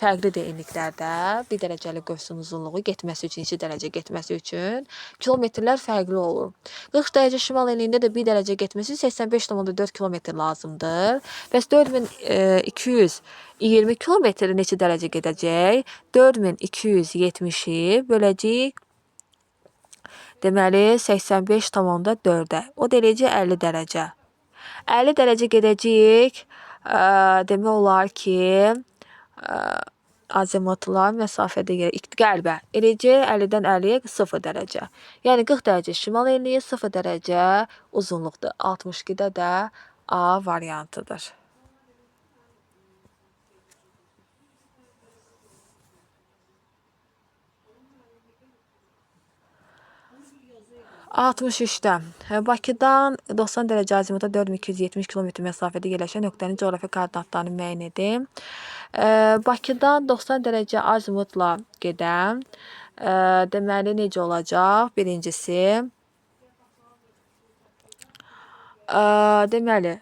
fərqlidir enliklərdə. 1 dərəcəlik qövsünün uzunluğu getməsi üçün, neçə dərəcə getməsi üçün kilometrlər fərqli olur. 40 dərəcə şimal enliyində də 1 dərəcə getməsi 85,4 km lazımdır. Bəs 4220 km neçə dərəcə gedəcək? 4270-i böləcəyik. Deməli 85,4-ə. O da eləcək 50 dərəcə. 50 dərəcə gedəcəyik. Demək olar ki, azimutlar məsafədə qərbə. Eləcək 50-dən 50-yə 0 dərəcə. Yəni 40 dərəcə şimal enliyi 0 dərəcə uzunluqdur. 62-də də A variantıdır. 63-də Bakıdan 90 dərəcə azimutda 4270 km məsafədə yerləşən nöqtənin coğrafi koordinatlarını müəyyən edin. Bakıdan 90 dərəcə azimutla gedən deməli necə olacaq? Birincisi deməli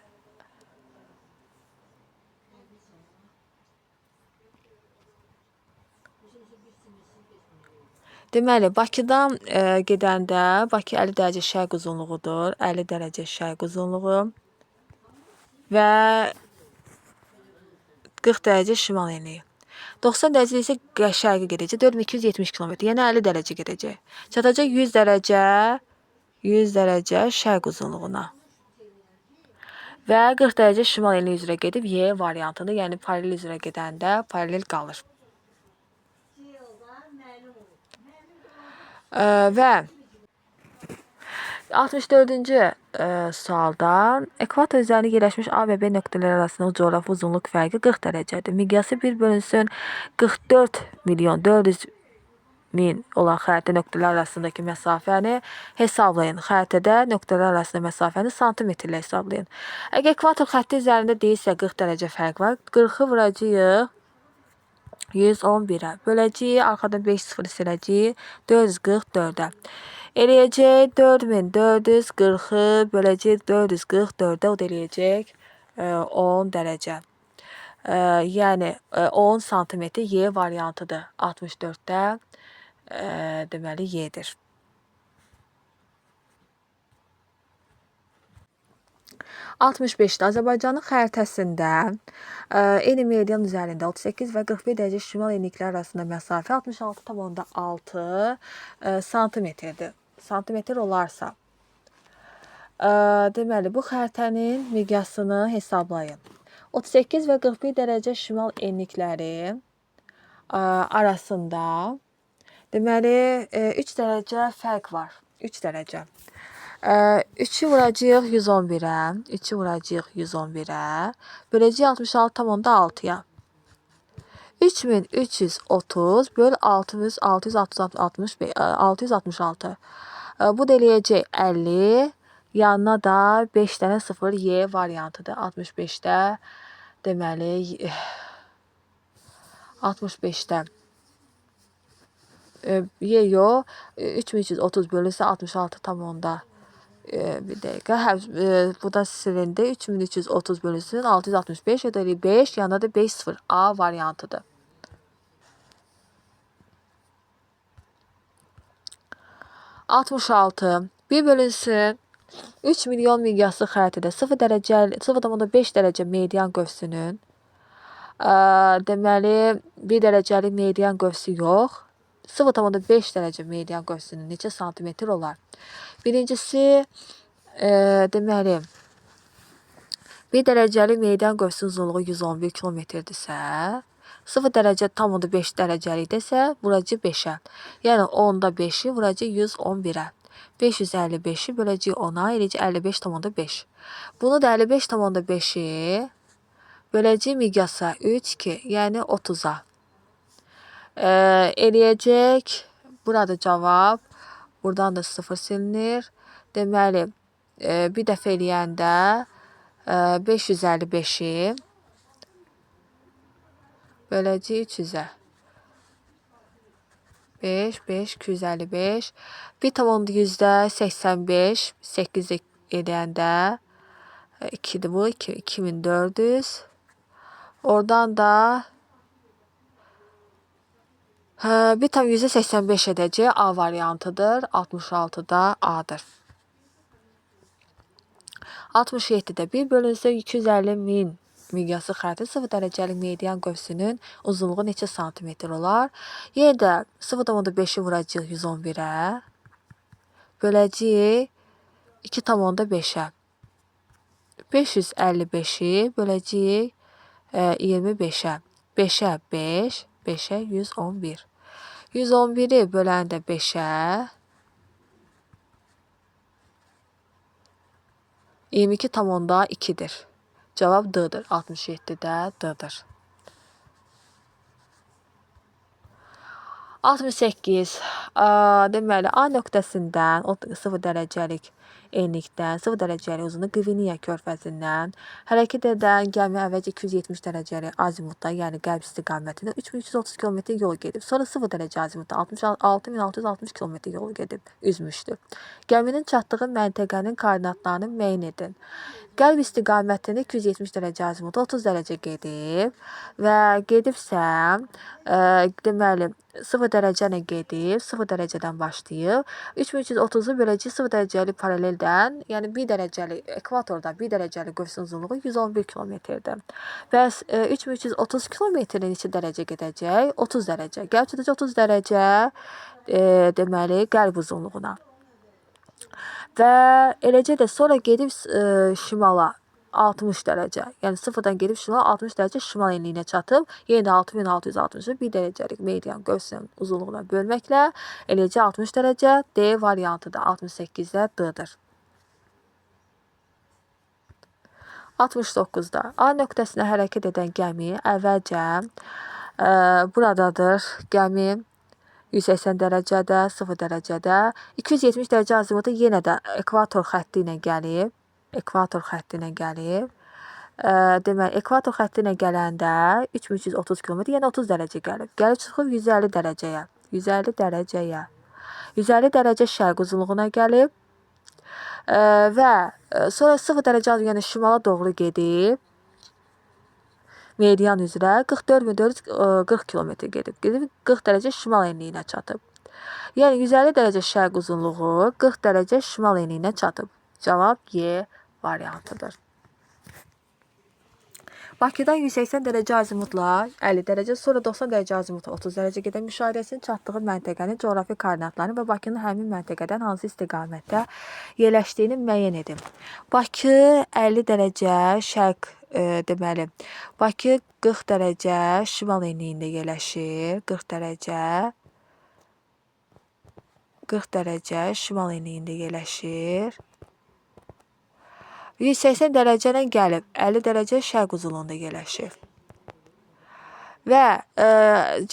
Bakıdan gedəndə Bakı 50 dərəcə şərq uzunluğudur. 50 dərəcə şərq uzunluğu və 40 dərəcə şimal enliyi. 90 dərəcə isə şərqə gedəcək. 4270 km. Yəni 50 dərəcə gedəcək. Çatacaq 100 dərəcə şərq uzunluğuna. Və 40 dərəcə şimal enliyi üzrə gedib Y variantında, yəni paralel üzrə gedəndə paralel qalır. Və 64-cü sualda ekvator üzərində yerləşmiş A və B nöqtələri arasında coğrafi uzunluq fərqi 40 dərəcədir. Miqyası 1 bölünsün 44 milyon 400 min olan xəritə nöqtələr arasındakı məsafəni hesablayın. Xəritədə nöqtələr arasında məsafəni santimetrlə hesablayın. Əgər ekvator xətti üzərində deyilsə 40 dərəcə fərq var. 40-ı vuracağıq 111-ə. Böləcəyik, arxadan 5 sıfır siləcəyik. 444-ə. Eləyəcək 4440-ı böləcək 444-ə, o da eləyəcək 10 dərəcə. Yəni 10 santimetr Y variantıdır. 64-də deməli Y'dir. Azərbaycanın xəritəsində eyni meridian üzərində 38 və 41 dərəcə şimal enlikləri arasında məsafə 66,6 santimetrdir. Santimetr olarsa, deməli bu xəritənin miqyasını hesablayın. 38 və 41 dərəcə şimal enlikləri arasında deməli 3 dərəcə fərq var. 3 dərəcə. 3-ü vuracağıq 111-ə. 3-ü vuracağıq 111-ə. Böləcəyik 66,6-ya. 3330 böl 666. Bu da eləyəcək 50. Yanına da 5 dənə 0 Y variantıdır. 65-də deməli 65-də Y yox. 3330 bölünsə 66,6. Bir dəqiqə. Bu da silindi. 3330 bölünsün 665. O da 5. Yanında da 5 0 A variantıdır. Bir bölünsün 3 milyon miqyaslı xəritədə 0,5 dərəcə meridian qövsünün deməli 1 dərəcəlik meridian qövsü yox. 0,5 dərəcə meridian qövsünün neçə santimetr olar? Birincisi deməli 1 dərəcəlik meridian qövsünün uzunluğu 111 km-dirsə, 0,5 dərəcəlikdəsə vuracaq 5-ə. Yəni 10-da 5-i vuracaq 111-ə. 555-i böləcək 10-a, eləcək 55,5. Bunu da 55,5-i böləcək miqyasa 3, 2, yəni 30-a. Eləyəcək, burada cavab, buradan da 0 silinir. Deməli, bir dəfə eləyəndə 555-i böləcək 300-ə. 5, 255. 1,85, 8 eləyəndə 2-dir bu, 2400. Oradan da 1,85 edəcək A variantıdır. 66-da A'dır. 67-də 1 bölünsün 250 min miqyaslı xəritə 0 dərəcəlik meridian qövsünün uzunluğu neçə santimetr olar? Yenə də 0,5-i vuracağıq 111-ə. Böləcəyik 2,5-ə. 555-i böləcəyik 25-ə. 5-ə 5, 5-ə 111. 111-i böləndə 5-ə 22,2-dir. Cavab D-dir. 67-də D-dir. 68. Deməli, A nöqtəsindən 0 dərəcəlik enlikdən, 0 dərəcəlik uzunluq Qviniya körfəzindən hərəkət edən gəmi əvvəlcə 270 dərəcəlik azimutda, yəni qərb istiqamətində 3330 km yol gedib. Sonra 0 dərəcə azimutda 6660 km yol gedib, üzmüşdür. Gəminin çatdığı məntəqənin koordinatlarını müəyyən edin. Qərb istiqamətində 270 dərəcə azimutda 30 dərəcə gedib və gedibsə, deməli 0 dərəcə ilə gedib, 0 dərəcədən başlayıb, 3330-u böləcək 0 dərəcəli paraleldən, yəni 1 dərəcəli ekvatordan 1 dərəcəli qövsün uzunluğu 111 kilometrdir. Bəs 3330 kilometrin neçə dərəcə gedəcək? 30 dərəcə. Gəlib çatacaq 30 dərəcə deməli qərb uzunluğuna. Və eləcə də sonra gedib şimala 60 dərəcə. Yəni 0-dan gedib şimala 60 dərəcə şimal enliyinə çatıb, yenə də 6660-ı 1 dərəcəlik meridian qövsünün uzunluğuna bölməklə eləcə 60 dərəcə D variantıdır. 68-də D-dır. 69-da A nöqtəsinə hərəkət edən gəmi əvvəlcə buradadır. Gəmi 180 dərəcədə, 0 dərəcədə, 270 dərəcə azimutda yenə də ekvator xətti ilə gəlib. Deməli, ekvator xətti ilə gələndə 3330 km, yəni 30 dərəcə gəlib. Gəlib çıxıb 150 dərəcəyə. 150 dərəcə şərq uzunluğuna gəlib və sonra 0 dərəcə yəni şimala doğru gedib. Meridian üzrə 44.440 km gedib. 40 dərəcə şimal enliyinə çatıb. Yəni 150 dərəcə şərq uzunluğu 40 dərəcə şimal enliyinə çatıb. Cavab Y variantıdır. Bakıdan 180 dərəcə azimutla 50 dərəcə, sonra 90 dərəcə azimutla 30 dərəcə gedən müşahidəsinin çatdığı məntəqənin coğrafi koordinatlarını və Bakının həmin məntəqədən hansı istiqamətdə yerləşdiyini müəyyən edin. Bakı 50 dərəcə şərq, deməli, Bakı 40 dərəcə şimal enliyində yerləşir. 40 dərəcə şimal enliyində yerləşir. 180 dərəcə ilə gəlib 50 dərəcə şərq uzunluğunda yerləşir. Və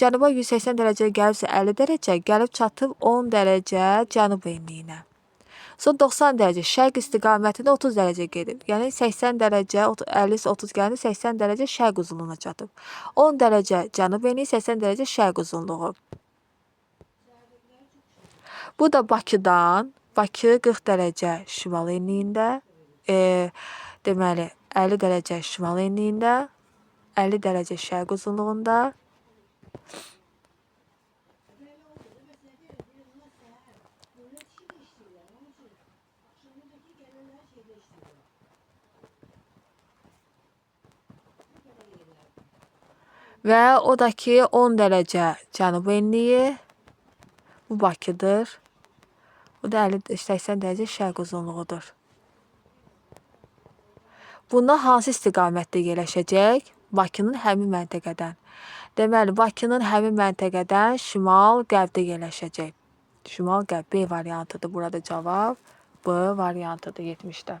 cənuba 180 dərəcə gəlibsə 50 dərəcə, gəlib çatıb 10 dərəcə cənub enliyinə. Sonra 90 dərəcə şərq istiqamətində 30 dərəcə gedib. Yəni 80 dərəcə, 50-30 gəlib 80 dərəcə şərq uzunluğuna çatıb. 10 dərəcə cənub enliyi, 80 dərəcə şərq uzunluğu. Bu da Bakıdan, Bakı 40 dərəcə şimal enliyində. Deməli, 50 dərəcə şimal enliyində, 50 dərəcə şərq uzunluğunda. Və o da ki 10 dərəcə cənub enliyi, bu Bakıdır. Bu da 80 dərəcə şərq uzunluğudur. Bunlar hansı istiqamətdə yerləşəcək? Bakının həmin məntəqədən. Deməli, Bakının həmin məntəqədən şimal-qərbdə yerləşəcək. Şimal-qərb B variantıdır. Burada cavab B variantıdır 70-də.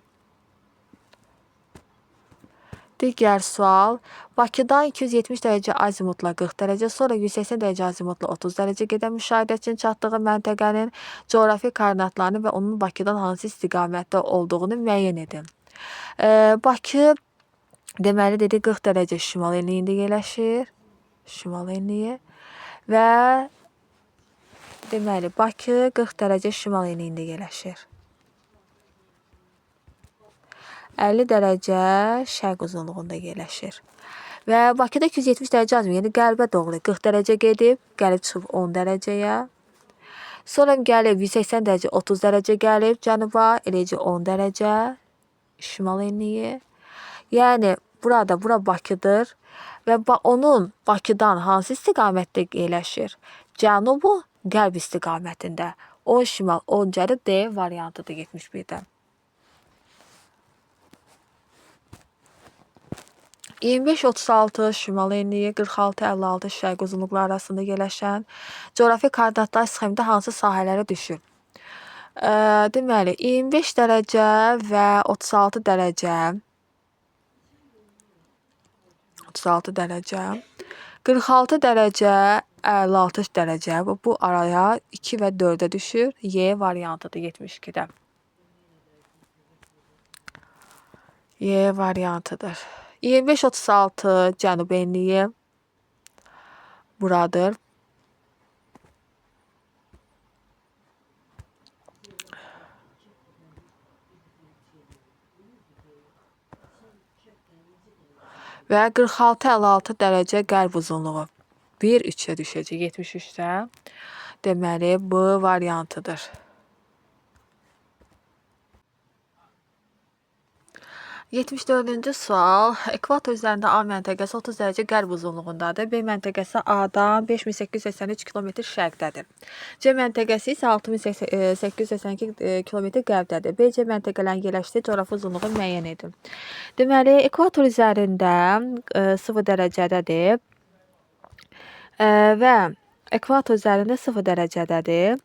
Digər sual. Bakıdan 270 dərəcə azimutla 40 dərəcə, sonra 180 dərəcə azimutla 30 dərəcə gedən müşahidəçinin çatdığı məntəqənin coğrafi koordinatlarını və onun Bakıdan hansı istiqamətdə olduğunu müəyyən edin. Bakı deməli dedi 40 dərəcə şimal enliyində yerləşir. Şimal enliyi və deməli Bakı 40 dərəcə şimal enliyində yerləşir. 50 dərəcə şərq uzunluğunda yerləşir. Və Bakıda 270 dərəcə azimut, yəni qərbə doğru 40 dərəcə gedib, gəlib çıxıb 10 dərəcəyə. Sonra gəlib 180 dərəcə 30 dərəcə gəlib cənuba, eləcə 10 dərəcə şimal enliyi. Yəni bura Bakıdır və onun Bakıdan hansı istiqamətdə yerləşir? Cənubu qərb istiqamətində. 10 şimal, 10 cənub D variantıdır 71-də. 25-36 şimal enliyi, 46-56 şərq uzunluqları arasında yerləşən coğrafi koordinatlar sxemində hansı sahələrə düşür? Deməli, 25 dərəcə və 36 dərəcə, 46 dərəcə, 56 dərəcə. Bu araya 2 və 4-ə düşür. Y variantıdır 72-də. Y variantıdır. 25-36 cənub enliyi buradır. Və 46-56 dərəcə qərb uzunluğu 1-3-ə düşəcək 73-də. Deməli, bu variantıdır. 74-cü sual. Ekvator üzərində A məntəqəsi 30 dərəcə qərb uzunluğundadır. B məntəqəsi A-dan 5883 km şərqdədir. C məntəqəsi isə 6882 km qərbdədir. BC məntəqələrin yerləşdiyi coğrafi uzunluğu müəyyən edin. Deməli, ekvator üzərində 0 dərəcədədir və ekvator üzərində 0 dərəcədədir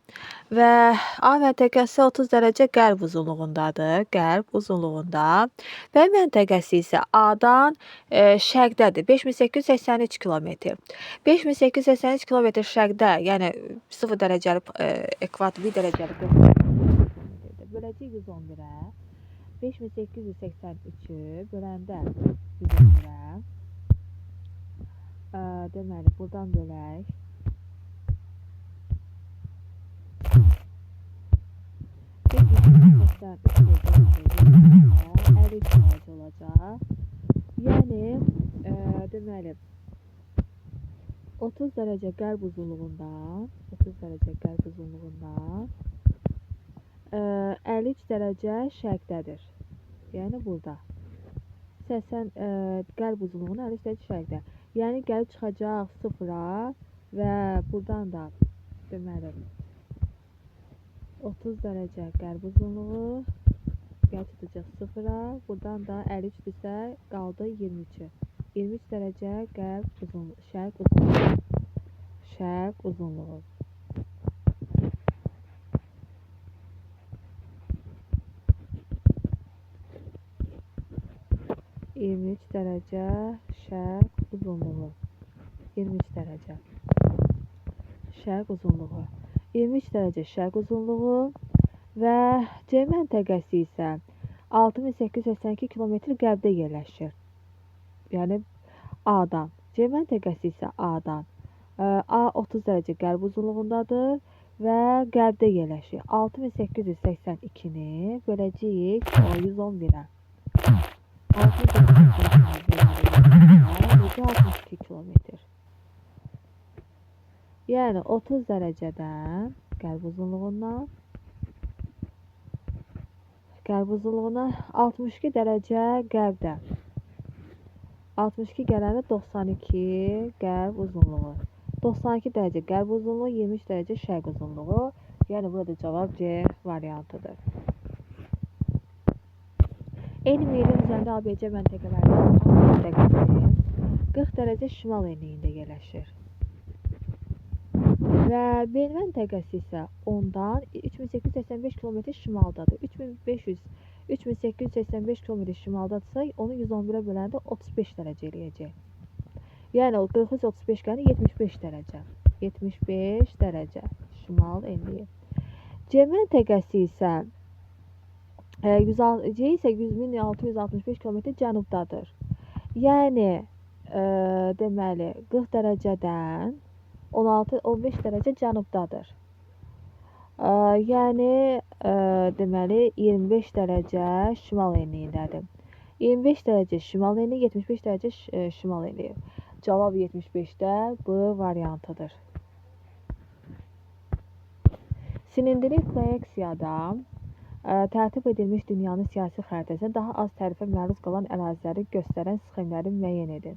və A məntəqəsi 30 dərəcə qərb uzunluğundadır, qərb uzunluğunda. B məntəqəsi isə A-dan şərqdədir, 5883 km. 5883 km şərqdə, yəni 0 dərəcəli ekvator 1 dərəcəli böləcək 111-ə. 5883-ü böləndə 111-ə. Deməli, buradan bölək. 53 olacaq. Yəni, deməli, 30 dərəcə qərb uzunluğundan 53 dərəcə şərqdədir. Yəni, burada. 80 qərb uzunluğuna 53 dərəcə şərqdə. Yəni, gəlib çıxacaq 0-a və buradan da, deməli, 30 dərəcə qərb uzunluğu gəlib çıxacaq 0-a. Buradan da 53-dürsə, qaldı 23-ü. 23 dərəcə qərb uzunluğu, şərq uzunluğu. 23 dərəcə şərq uzunluğu. 23 dərəcə şərq uzunluğu. 23 dərəcə şərq uzunluğu və C məntəqəsi isə 6882 km qərbdə yerləşir. Yəni A-dan. C məntəqəsi isə A-dan. A 30 dərəcə qərb uzunluğundadır və qərbdə yerləşir. 6882-ni böləcəyik 111-ə. 62 km. Yəni 30 dərəcədən qərb uzunluğuna 62 dərəcə qərbdə. 62 gələndə 92 qərb uzunluğu. 92 dərəcə qərb uzunluğu, 23 dərəcə şərq uzunluğu. Yəni burada cavab C variantıdır. Eyni meylin üzərində ABC məntəqələrində A məntəqəsi 40 dərəcə şimal enliyində yerləşir. Və B məntəqəsi isə ondan 3885 km şimaldadır. 3885 km şimaldadırsa, onu 111-ə böləndə 35 dərəcə eləyəcək. Yəni 43 35 gələn 75 dərəcə. 75 dərəcə şimal enliyi. C məntəqəsi isə C isə 100.665 km cənubdadır. Yəni, deməli, 40 dərəcədən 15 dərəcə cənubdadır. Yəni, deməli, 25 dərəcə şimal enliyindədir. 25 dərəcə şimal enliyi, 75 dərəcə şimal enliyi. Cavab 75-də B variantıdır. Silindrik proyeksiyada tərtib edilmiş dünyanın siyasi xəritəsində daha az tərifə məruz qalan əraziləri göstərən sxemləri müəyyən edin.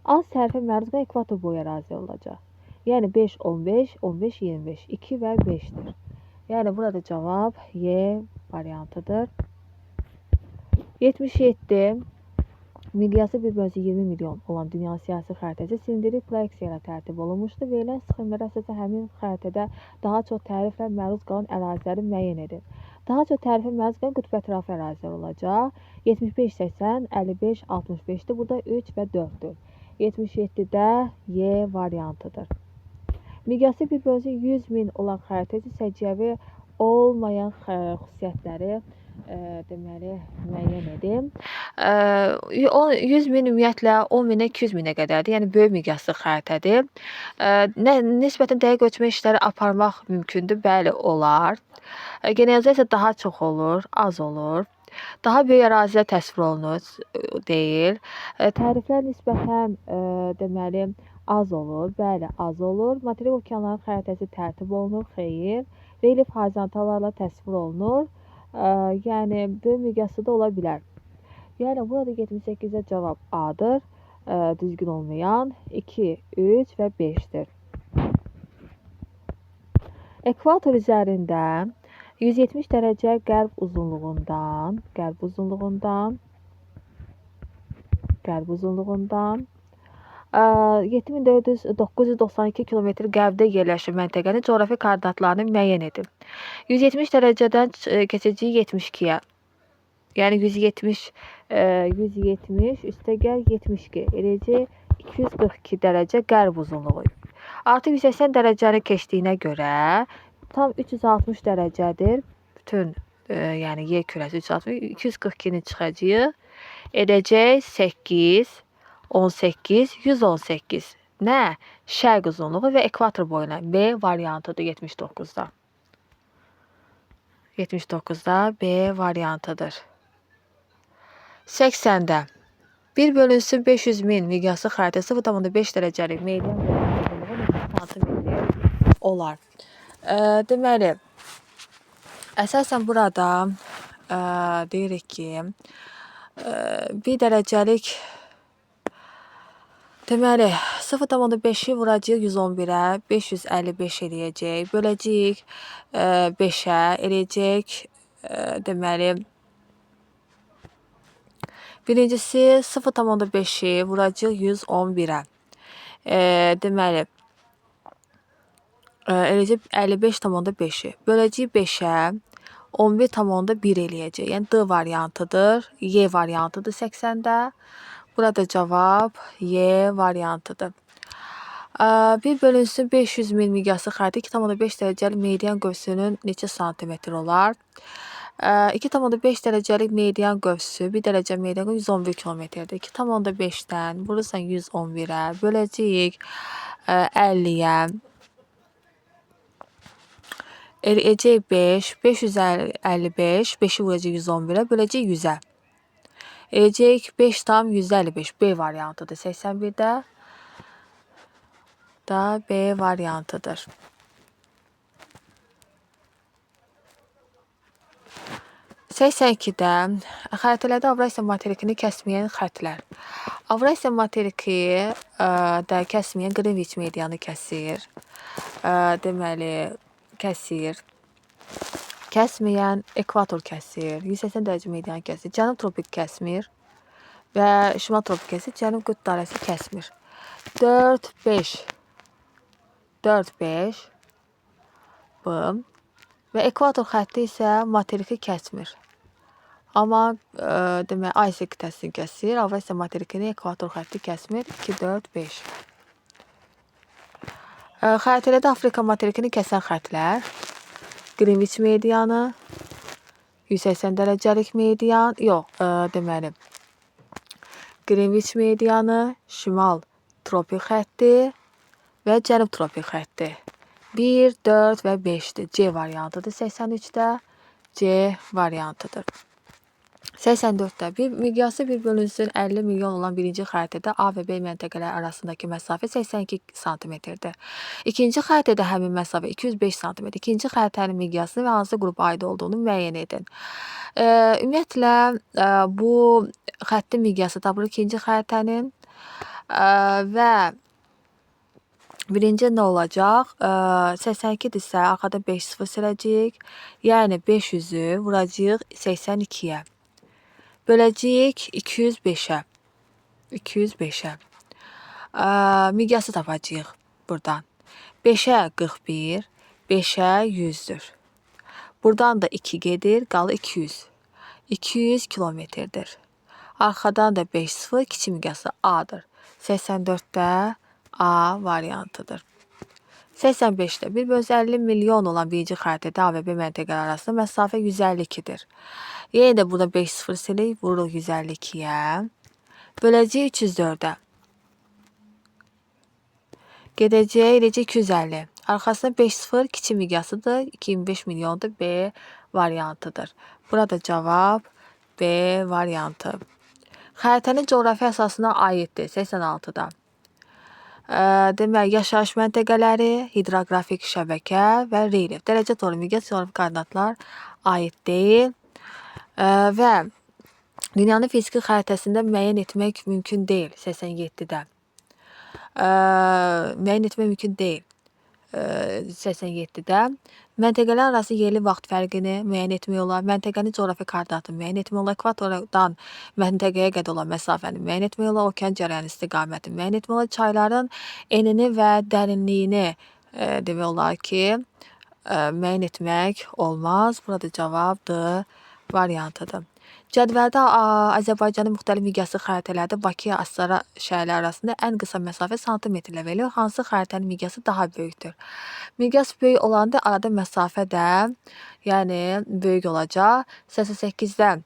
Az tərifə məruz qalan ekvator boyu ərazi olacaq. Yəni 5, 15, 15, 25, 2 və 5-dir. Yəni burada cavab Y variantıdır. 77. Miqyası 1/20 milyon olan dünyanın siyasi xəritəsi silindrik proyeksiya ilə tərtib olunmuşdur. Verilən sxemlərə əsasən həmin xəritədə daha çox tərifə məruz qalan əraziləri müəyyən edin. Daha çox tərifə məruz qalan qütbətrafı ərazilər olacaq. 75, 80, 55, 65-dir. Burada 3 və 4-dür. 77-də Y variantıdır. Miqyası 1/100.000 olan xəritə isə səciyyəvi olmayan xüsusiyyətləri deməli müəyyən edim. 100.000 ümumiyyətlə 10.000-ə 200.000-ə qədərdir. Yəni böyük miqyaslı xəritədir. Nisbətən dəqiq ölçmə işləri aparmaq mümkündür? Bəli, olar. Generalizasiya daha çox olur, az olur. Daha böyük ərazilər təsvir olunur deyil. Təriflər nisbətən deməli az olur. Bəli, az olur. Materik okeanların xəritəsi tərtib olunur. Xeyr. Relyef horizontallarla təsvir olunur. Yəni böyük miqyaslı da ola bilər. Yəni burada 78-ə cavab A-dır. Düzgün olmayan 2, 3 və 5-dir. Ekvator üzərində 170 dərəcə qərb uzunluğundan 7992 kilometr qərbdə yerləşən məntəqənin coğrafi koordinatlarını müəyyən edin. 170 dərəcədən keçəcəyik 72-yə. Yəni 170 üstəgəl 72 eləcək 242 dərəcə qərb uzunluğu. Artıq 180 dərəcəni keçdiyinə görə tam 360 dərəcədir. Bütün yəni yer kürəsi 360, 242-ni çıxacağıq. Edəcək 8, 18, 118. Nə? Şərq uzunluğu və ekvator boyuna. B variantıdır 79-da. 79-da B variantıdır. 80-də 1/500.000 miqyaslı xəritə 0,5 dərəcəlik meridian santimetr olar. Deməli, əsasən burada deyirik ki, 1 dərəcəlik deməli 0,5-i vuracağıq 111-ə, 555 eləyəcək. Böləcəyik 5-ə, eləyəcək deməli birincisi 0,5-i vuracağıq 111-ə. Deməli eləcək 55,5-i. Böləcəyik 5-ə, 11,1 eləyəcək. Yəni D variantıdır, Y variantıdır 80-də. Burada cavab Y variantıdır. 1/500.000 miqyaslı xəritə 2,5 dərəcəlik meridian qövsünün neçə santimetr olar? 2,5 dərəcəlik meridian qövsü 1 dərəcə meridian 111 kilometrdir. 2,5-dən vurursan 111-ə, böləcəyik 50-yə. Eləyəcək 5, 555, 5-i vuracaq 111-ə, böləcək 100-ə. Eləyəcək 5,155, B variantıdır 81-də. Da B variantıdır. 82-də xəritələrdə Avrasiya materikini kəsməyən xəttlər. Avrasiya materiki də kəsməyən Qrinviç meridianı kəsir. Deməli, kəsir. Kəsməyən ekvator kəsir. 180 dərəcə meridianı kəsir. Cənub tropik kəsmir. Və şimal tropik kəsir. Cənub qütb dairəsi kəsmir. 4, 5. 4, 5. B. Və ekvator xətti isə materiki kəsmir. Amma demək, Asiya qitəsini kəsir. Avrasiya materikini ekvator xətti kəsmir. 2, 4, 5. Xəritələrdə Afrika materikini kəsən xəttlər. Qrinviç meridianı, 180 dərəcəlik meridian, deməli, Qrinviç meridianı, şimal tropik xətti və cənub tropik xətti. 1, 4 və 5-dir. C variantıdır 83-də. C variantıdır. 84-də miqyası 1/50 milyon olan birinci xəritədə A və B məntəqələri arasındakı məsafə 82 santimetrdir. İkinci xəritədə həmin məsafə 205 santimetr. İkinci xəritənin miqyasını və hansı qrupa aid olduğunu müəyyən edin. Ümumiyyətlə, bu xəttin miqyası tapılır ikinci xəritənin və birinci nə olacaq? 82-dirsə, arxada 5-0 siləcəyik. Yəni 500-ü vuracağıq 82-yə. Böləcəyik 205-ə. 205-ə. Miqyası tapacağıq buradan. 5-ə 41, 5-ə 100-dür. Buradan da 2 gedir, qalı 200. 200 kilometrdir. Arxadan da 5-0, kiçik miqyaslı A-dır. 84-də A variantıdır. 85'də 1/50 milyon olan birinci xəritədə A və B məntəqələri arasında məsafə 152-dir. Yenə də burada 5 sıfır silik, vururuq 152-yə. Böləcəyik 304-ə. Gedəcək eləcə 250. Arxasında 5 sıfır kiçik miqyasıdır. 225 milyondur. B variantıdır. Burada cavab B variantı. Xəritənin coğrafi əsasına aiddir 86-da. Deməli, yaşayış məntəqələri, hidroqrafik şəbəkə və relyef. Dərəcə doğru miqyas coğrafi koordinatlar aid deyil. Və dünyanın fiziki xəritəsində müəyyən etmək mümkün deyil 87-də. Müəyyən etmək mümkün deyil 87-də. Məntəqələr arası yerli vaxt fərqini müəyyən etmək olar. Məntəqənin coğrafi koordinatını müəyyən etmək olar. Ekvatordan məntəqəyə qədər olan məsafəni müəyyən etmək olar. Okean cərəyanı istiqamətini müəyyən etmək olar. Çayların enini və dərinliyini demək olar ki, müəyyən etmək olmaz. Burada cavab D variantıdır. Cədvəldə Azərbaycanın müxtəlif miqyaslı xəritələrdə Bakıya Astara şəhərləri arasında ən qısa məsafə santimetrlə verilir. Hansı xəritənin miqyası daha böyükdür? Miqyas böyük olanda arada məsafə də, yəni böyük olacaq. 88-də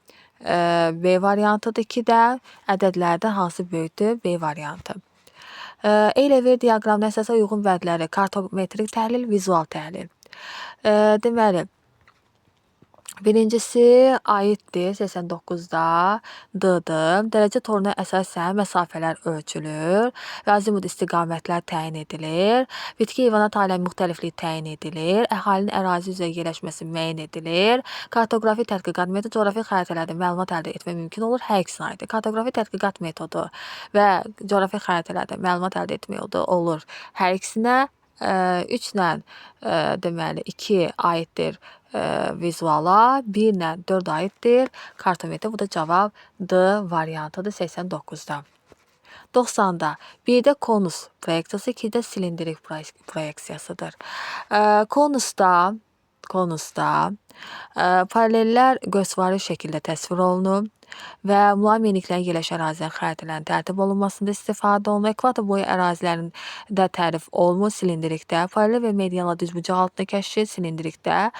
B variantıdır, 2-də ədədlərdə hansı böyükdür? B variantı. Eylə-ver diaqramına əsasən uyğun vədləri, kartometrik təhlil, vizual təhlil. Deməli, birincisi aiddir 89-da D-dır. Dərəcə toruna əsasən məsafələr ölçülür və azimut istiqamətlər təyin edilir. Bitki heyvanat aləmi müxtəlifliyi təyin edilir. Əhalinin ərazi üzrə yerləşməsi müəyyən edilir. Kartoqrafi tədqiqat metodu coğrafi xəritələrdə məlumat əldə etmək mümkün olur. Hər ikisine aiddir. Kartoqrafi tədqiqat metodu və coğrafi xəritələrdə məlumat əldə etmək olur. Hər ikisinə 3-lə deməli 2 aiddir vizuala, 1-lə 4 aiddir kartometrə. Bu da cavab D variantıdır 89-da. 90-da 1-də konus proyeksiyası, 2-də silindrik proyeksiyasıdır. Konusda paralellər qövsvarı şəkildə təsvir olunub və mülayim yeniliklərin yerləşən ərazilərin xəritələrin tərtib olunmasında istifadə olunur. Ekvator boyu ərazilərin də tərif olunur silindrikdə. Paralel və medianla düzbucaq altında kəşfi silindrikdə.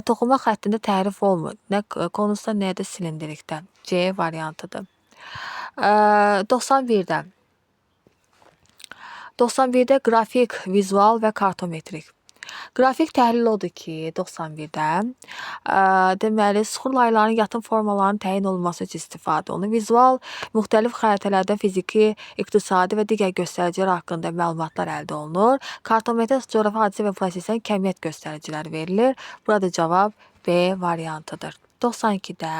Toxunma xəttində tərif olunur. Nə konusda, nə də silindrikdə. C variantıdır. 91-də qrafik, vizual və kartometrik. Qrafik təhlil odur ki, 91-də deməli, sıxır layların yatın formalarının təyin olunması üçün istifadə olunur. Vizual müxtəlif xəritələrdə fiziki, iqtisadi və digər göstəricilər haqqında məlumatlar əldə olunur. Kartometrə coğrafi hadisə və proseslərin kəmiyyət göstəriciləri verilir. Burada cavab B variantıdır. 92-də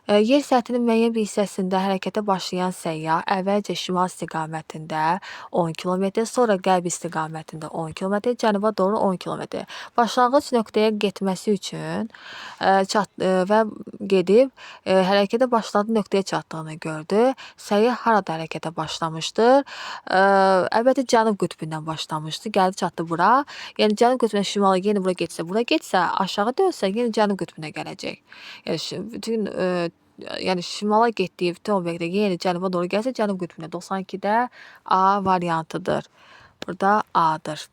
yer səthinin müəyyən bir hissəsində hərəkətə başlayan səyyah əvvəlcə şimal istiqamətində 10 km, sonra qərb istiqamətində 10 km, cənuba doğru 10 km. Başlanğıc nöqtəyə getməsi üçün və gedib hərəkətə başladığı nöqtəyə çatdığını gördü. Səyyah harada hərəkətə başlamışdır? Əlbəttə cənub qütbündən başlamışdı, gəldi çatdı bura. Yəni cənub qütbündən şimala yenə bura getsə, aşağı dönsə, yenə cənub qütbünə gələcək. Yəni bütün yəni şimala getdiyi bütün obyektə yenə cənuba doğru gəlsə cənub qütbünə. 92-də A variantıdır. Burada A-dır.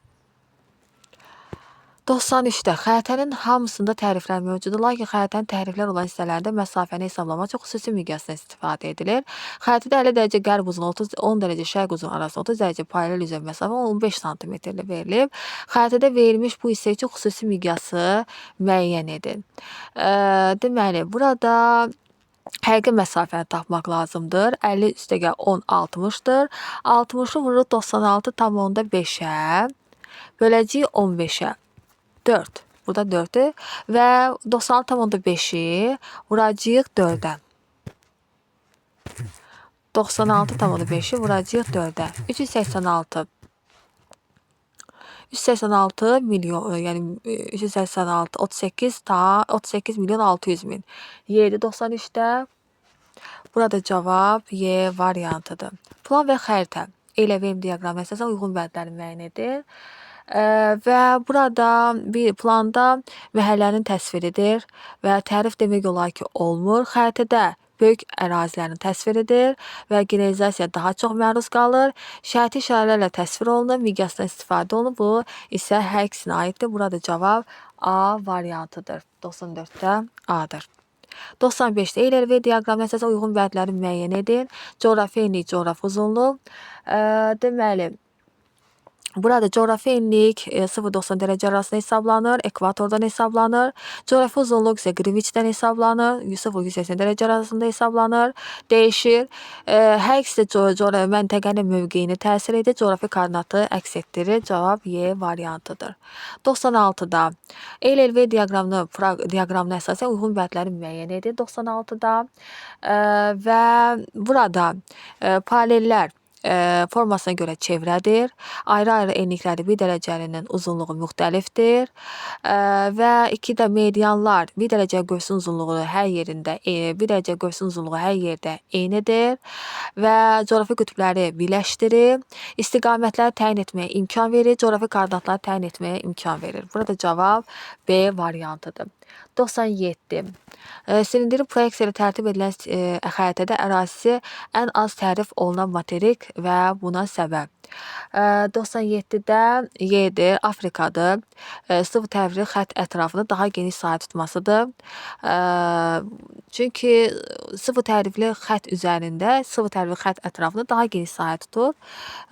93-də xəritənin hamısında təriflər mövcuddur. Lakin xəritənin təriflər olan hissələrində məsafəni hesablamaq üçün xüsusi miqyasdan istifadə edilir. Xəritədə 50 dərəcə qərb uzunluğu 10 dərəcə şərq uzunluğu arasında 30 dərəcə paralel üzər məsafə 15 sm ilə verilib. Xəritədə verilmiş bu hissə üçün xüsusi miqyası müəyyən edin. Deməli, burada həqiqi məsafəni tapmaq lazımdır. 50 üstəgəl 10 60-dır. 60-ı vurur 96,5-ə. Böləcəyik 15-ə. 4. Burada 4-dür. Və 96,5-i vuracağıq 4-ə. 96,5-i vuracağıq 4-ə. 386. 386 milyon, yəni 386, 38 milyon 600 min. 7,93-də. Burada cavab Y variantıdır. Plan və xəritə. Eylə-verim diaqramına əsasən uyğun vədləri müəyyən edir. Və burada bir planda məhəllənin təsviridir və tərif demək olar ki, olmur. Xəritədə böyük ərazilərin təsviridir və generalizasiya daha çox məruz qalır. Şərti işarələrlə təsvir olunur, miqyasdan istifadə olunur. Bu isə hər ikisinə aiddir. Burada cavab A variantıdır. 94-də A-dır. 95-də el-elvə diaqramına əsasən uyğun vədləri müəyyən edin. Coğrafi enlik, coğrafi uzunluq. Deməli, burada coğrafi enlik 0-90 dərəcə arasında hesablanır, ekvatordan hesablanır. Coğrafi uzunluq isə Qriviçdən hesablanır, 0-180 dərəcə arasında hesablanır, dəyişir. Hər ikisi də məntəqənin mövqeyini təsir edir, coğrafi koordinatı əks etdirir. Cavab Y variantıdır. 96-da el-elvə diaqramına əsasən uyğun vədləri müəyyən edir 96-da və burada paralellər formasına görə çevrədir. Ayrı-ayrı enlikləri 1 dərəcəlinin uzunluğu müxtəlifdir və 2 də medianlar 1 dərəcə qövsün uzunluğu hər yerində 1 dərəcə qövsün uzunluğu hər yerdə eynidir və coğrafi qütbləri birləşdirir. İstiqamətləri təyin etməyə imkan verir, coğrafi koordinatları təyin etməyə imkan verir. Burada cavab B variantıdır. 97. Silindrin proyeksiya ilə tərtib edilən xəritədə ərazisi ən az tərif olunan materik və buna səbəb. 97-də Y-dir, Afrikadır. Sıvı tərifli xətt ətrafında daha geniş sahə tutmasıdır. Çünki sıvı tərifli xətt üzərində, sıvı tərifli xətt ətrafında daha geniş sahə tutur.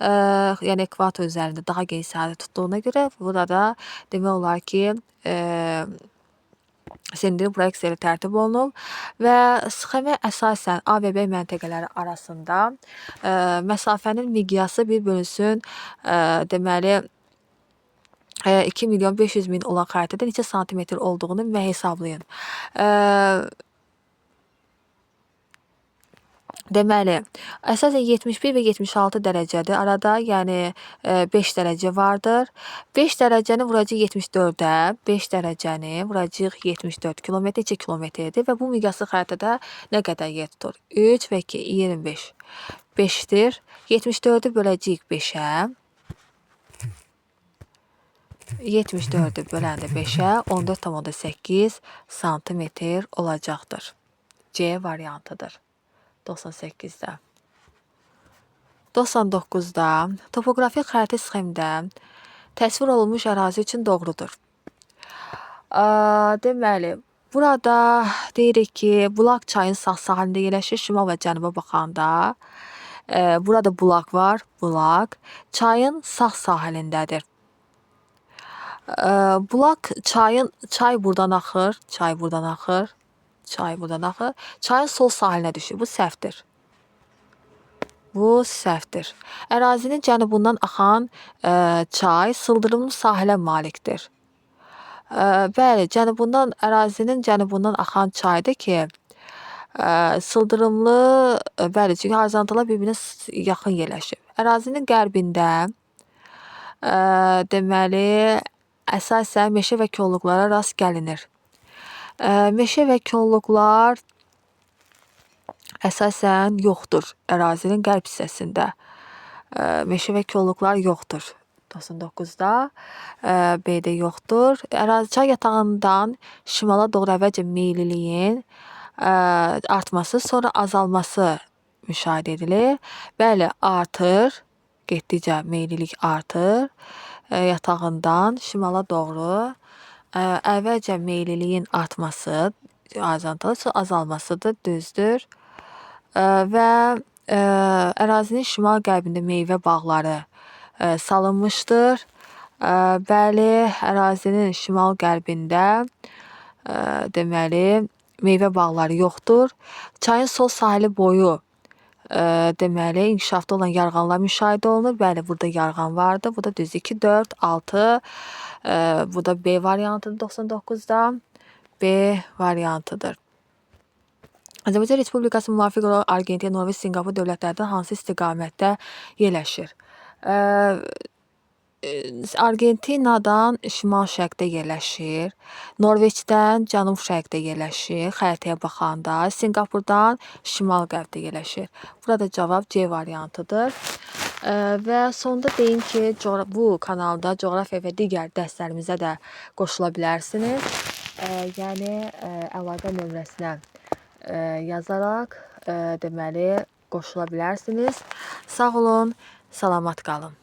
Yəni ekvator üzərində daha geniş sahə tutduğuna görə burada demək olar ki, silindrin proyeksiya ilə tərtib olunub və sxemə əsasən A və B məntəqələri arasında məsafənin miqyası 1/, deməli 2.500.000 olan xəritədə neçə santimetr olduğunu hesablayın. Deməli, əsasən 71 və 76 dərəcədir arada, yəni 5 dərəcə vardır. 5 dərəcəni vuracaq 74-də, 5 dərəcəni vuracaq 74 kilometr, 2 kilometrdir və bu miqyaslı xəritədə nə qədər yer tutur? 3 və 2, 25. 5-dir. 74-ü böləcəyik 5-ə. 74-ü böləndə 5-ə 14,8 santimetr olacaqdır. C variantıdır. 98-də. 99-da topoqrafi xəritə sxemdə təsvir olunmuş ərazi üçün doğrudur. Deməli, burada deyirik ki, bulaq çayın sağ sahilində yerləşir, şimal və cənuba baxanda. Burada bulaq var, bulaq çayın sağ sahilindədir. Bulaq çay buradan axır, çay buradan axır. Çayın sol sahilinə düşür. Bu səhvdir. Bu səhvdir. Ərazinin cənubundan axan çay sıldırımlı sahilə malikdir. Bəli, ərazinin cənubundan axan çaydır ki, sıldırımlı, bəli, çünki horizontallar bir-birinə yaxın yerləşir. Ərazinin qərbində, deməli, əsasən meşə və kolluqlara rast gəlinir. Meşə və kolluqlar əsasən yoxdur ərazinin qərb hissəsində. Meşə və kolluqlar yoxdur. 99-da B-də yoxdur. Çay yatağından şimala doğru əvvəlcə meyliliyin artması, sonra azalması müşahidə edilir. Bəli, artır. Getdikcə meylilik artır. Yatağından şimala doğru əvvəlcə meyliliyin artması, azalmasıdır, düzdür. Və ərazinin şimal qərbində meyvə bağları salınmışdır. Bəli, ərazinin şimal qərbində deməli meyvə bağları yoxdur. Çayın sol sahili boyu deməli inkişafda olan yarğanlar müşahidə olunur. Bəli, burada yarğan vardı. Bu da düz 2, 4, 6. Bu da B variantıdır 99-da. B variantıdır. Azərbaycan Respublikası müvafiq olaraq Argentina, Norveç, Sinqapur dövlətlərdən hansı istiqamətdə yerləşir? Argentinadan şimal-şərqdə yerləşir. Norveçdən cənub-şərqdə yerləşir. Xəritəyə baxanda Sinqapurdan şimal-qərbdə yerləşir. Burada cavab C variantıdır. Və sonda deyim ki, bu kanalda coğrafiya və digər dərslərimizə də qoşula bilərsiniz. Yəni əlaqə nömrəsinə yazaraq deməli qoşula bilərsiniz. Sağ olun, salamat qalın.